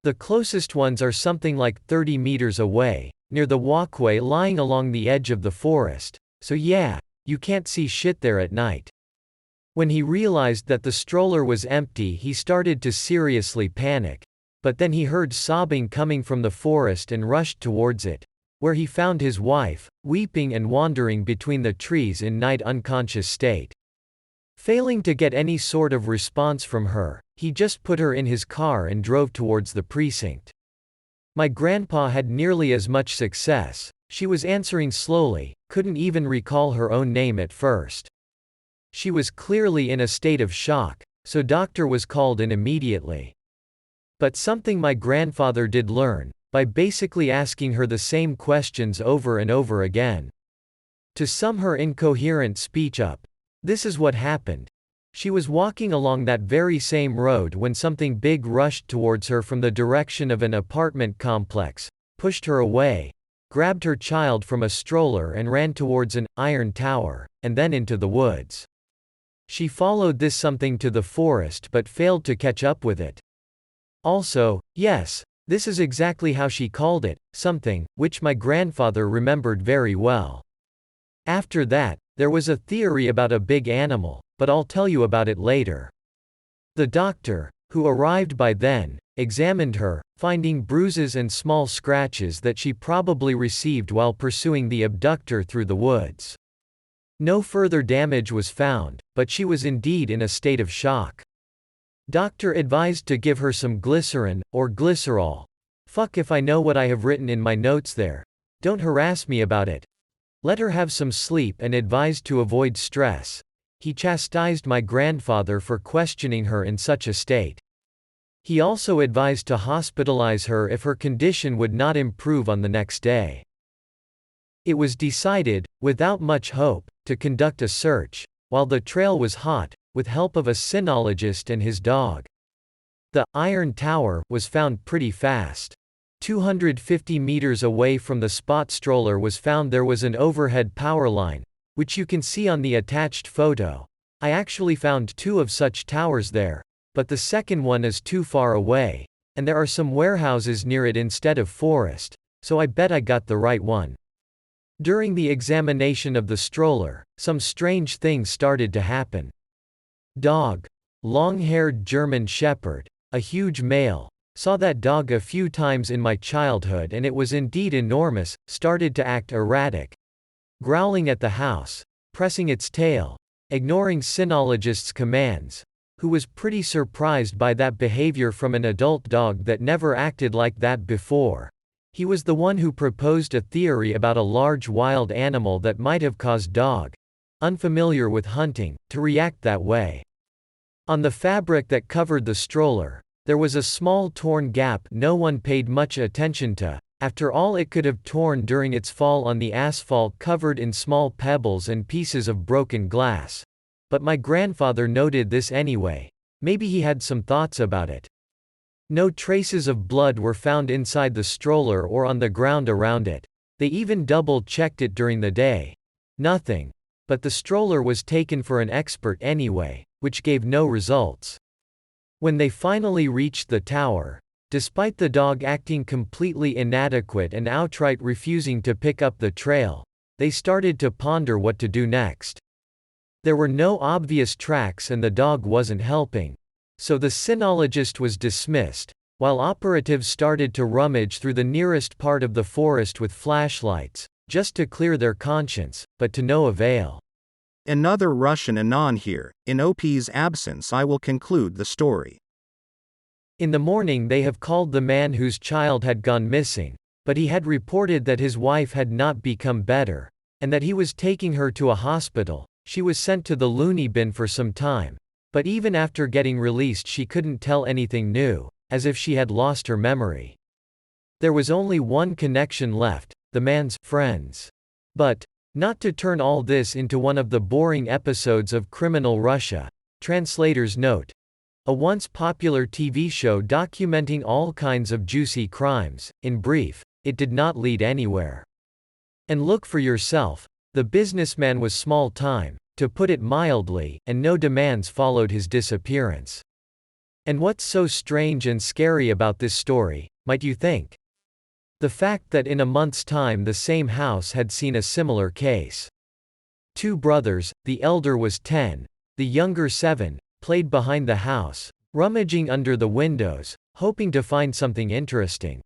The closest ones are something like 30 meters away, near the walkway lying along the edge of the forest, so yeah, you can't see shit there at night. When he realized that the stroller was empty, he started to seriously panic, but then he heard sobbing coming from the forest and rushed towards it, where he found his wife, weeping and wandering between the trees in night unconscious state. Failing to get any sort of response from her, he just put her in his car and drove towards the precinct. My grandpa had nearly as much success. She was answering slowly, couldn't even recall her own name at first. She was clearly in a state of shock, so doctor was called in immediately. But something my grandfather did learn, by basically asking her the same questions over and over again. To sum her incoherent speech up, this is what happened. She was walking along that very same road when something big rushed towards her from the direction of an apartment complex, pushed her away, grabbed her child from a stroller and ran towards an iron tower, and then into the woods. She followed this something to the forest but failed to catch up with it. Also, yes, this is exactly how she called it, something, which my grandfather remembered very well. After that, there was a theory about a big animal, but I'll tell you about it later. The doctor, who arrived by then, examined her, finding bruises and small scratches that she probably received while pursuing the abductor through the woods. No further damage was found, but she was indeed in a state of shock. Doctor advised to give her some glycerin, or glycerol. Fuck if I know what I have written in my notes there. Don't harass me about it. Let her have some sleep and advised to avoid stress. He chastised my grandfather for questioning her in such a state. He also advised to hospitalize her if her condition would not improve on the next day. It was decided, without much hope, to conduct a search, while the trail was hot, with help of a cynologist and his dog. The Iron Tower was found pretty fast. 250 meters away from the spot stroller was found there was an overhead power line, which you can see on the attached photo. I actually found 2 of such towers there, but the second one is too far away, and there are some warehouses near it instead of forest, so I bet I got the right one. During the examination of the stroller, some strange things started to happen. Dog, long-haired German Shepherd, a huge male, saw that dog a few times in my childhood and it was indeed enormous, started to act erratic, growling at the house, pressing its tail, ignoring cynologist's commands, who was pretty surprised by that behavior from an adult dog that never acted like that before. He was the one who proposed a theory about a large wild animal that might have caused dog, unfamiliar with hunting, to react that way. On the fabric that covered the stroller, there was a small torn gap no one paid much attention to. After all, it could have torn during its fall on the asphalt covered in small pebbles and pieces of broken glass. But my grandfather noted this anyway. Maybe he had some thoughts about it. No traces of blood were found inside the stroller or on the ground around it. They even double-checked it during the day. Nothing. But the stroller was taken for an expert anyway, which gave no results. When they finally reached the tower, despite the dog acting completely inadequate and outright refusing to pick up the trail, they started to ponder what to do next. There were no obvious tracks and the dog wasn't helping. So the cynologist was dismissed, while operatives started to rummage through the nearest part of the forest with flashlights, just to clear their conscience, but to no avail. Another Russian anon here. In OP's absence, I will conclude the story. In the morning, they have called the man whose child had gone missing, but he had reported that his wife had not become better, and that he was taking her to a hospital. She was sent to the loony bin for some time, but even after getting released, she couldn't tell anything new, as if she had lost her memory. There was only one connection left: the man's friends. But Not to turn all this into one of the boring episodes of Criminal Russia. Translator's note. A once popular TV show documenting all kinds of juicy crimes. In brief, it did not lead anywhere. And look for yourself, the businessman was small time, to put it mildly, and no demands followed his disappearance. And what's so strange and scary about this story, might you think? The fact that in a month's time the same house had seen a similar case. Two brothers, the elder was 10, the younger 7, played behind the house, rummaging under the windows, hoping to find something interesting.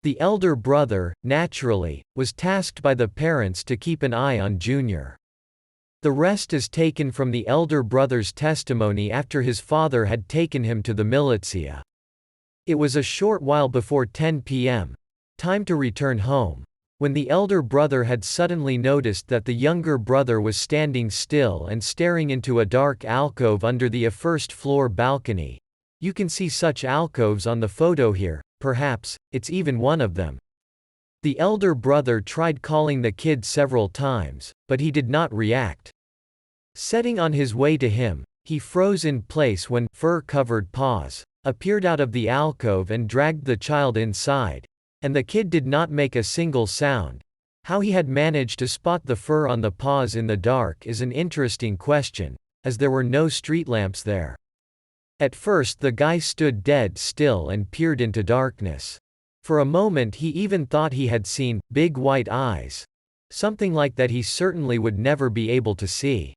The elder brother, naturally, was tasked by the parents to keep an eye on Junior. The rest is taken from the elder brother's testimony after his father had taken him to the Militsiya. It was a short while before 10 p.m., time to return home, when the elder brother had suddenly noticed that the younger brother was standing still and staring into a dark alcove under the first-floor balcony. You can see such alcoves on the photo here, perhaps, it's even one of them. The elder brother tried calling the kid several times, but he did not react. Setting on his way to him, he froze in place when fur-covered paws appeared out of the alcove and dragged the child inside, and the kid did not make a single sound. How he had managed to spot the fur on the paws in the dark is an interesting question, as there were no street lamps there. At first the guy stood dead still and peered into darkness. For a moment he even thought he had seen big white eyes. Something like that he certainly would never be able to see.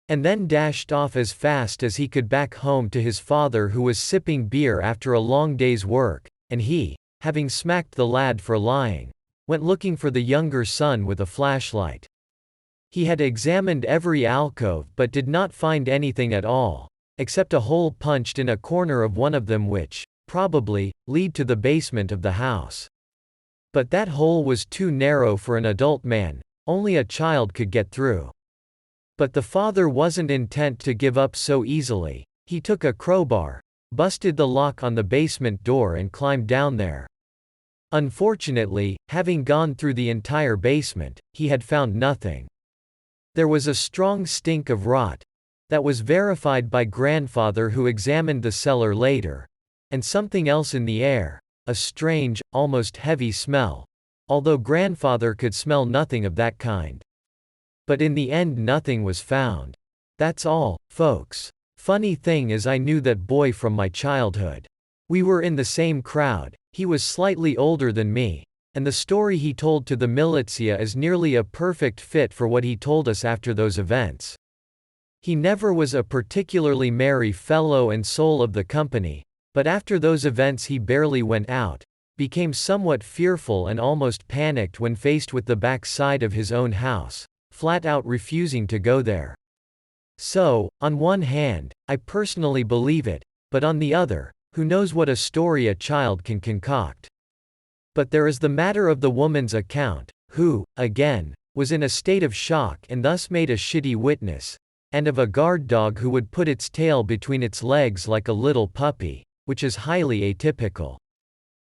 And then dashed off as fast as he could back home to his father, who was sipping beer after a long day's work, and he, having smacked the lad for lying, went looking for the younger son with a flashlight. He had examined every alcove but did not find anything at all, except a hole punched in a corner of one of them which, probably, lead to the basement of the house. But that hole was too narrow for an adult man, only a child could get through. But the father wasn't intent to give up so easily. He took a crowbar, busted the lock on the basement door and climbed down there. Unfortunately, having gone through the entire basement, he had found nothing. There was a strong stink of rot, that was verified by grandfather, who examined the cellar later, and something else in the air, a strange, almost heavy smell, although grandfather could smell nothing of that kind. But in the end nothing was found. That's all, folks. Funny thing is, I knew that boy from my childhood. We were in the same crowd, he was slightly older than me, and the story he told to the Militsiya is nearly a perfect fit for what he told us after those events. He never was a particularly merry fellow and soul of the company, but after those events he barely went out, became somewhat fearful and almost panicked when faced with the back side of his own house, flat out refusing to go there. So, on one hand, I personally believe it, but on the other, who knows what a story a child can concoct. But there is the matter of the woman's account, who, again, was in a state of shock and thus made a shitty witness, and of a guard dog who would put its tail between its legs like a little puppy, which is highly atypical.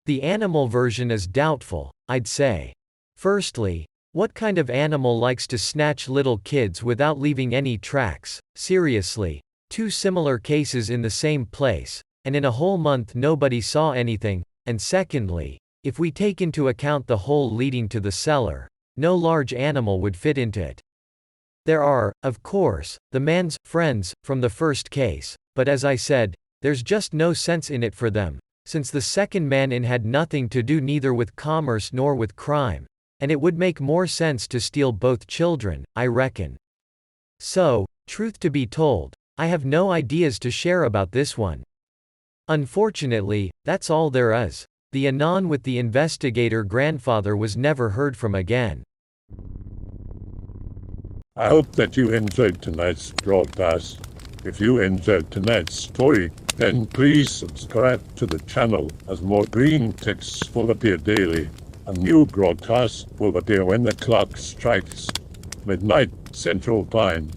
The animal version is doubtful, I'd say. Firstly, what kind of animal likes to snatch little kids without leaving any tracks? Seriously, two similar cases in the same place, and in a whole month nobody saw anything. And secondly, if we take into account the hole leading to the cellar, no large animal would fit into it. There are, of course, the man's friends from the first case, but as I said, there's just no sense in it for them, since the second man in had nothing to do neither with commerce nor with crime, and it would make more sense to steal both children, I reckon. So, truth to be told, I have no ideas to share about this one. Unfortunately, that's all there is. The Anon with the investigator grandfather was never heard from again. I hope that you enjoyed tonight's broadcast. If you enjoyed tonight's story, then please subscribe to the channel, as more green texts will appear daily. A new broadcast will appear when the clock strikes midnight Central Time.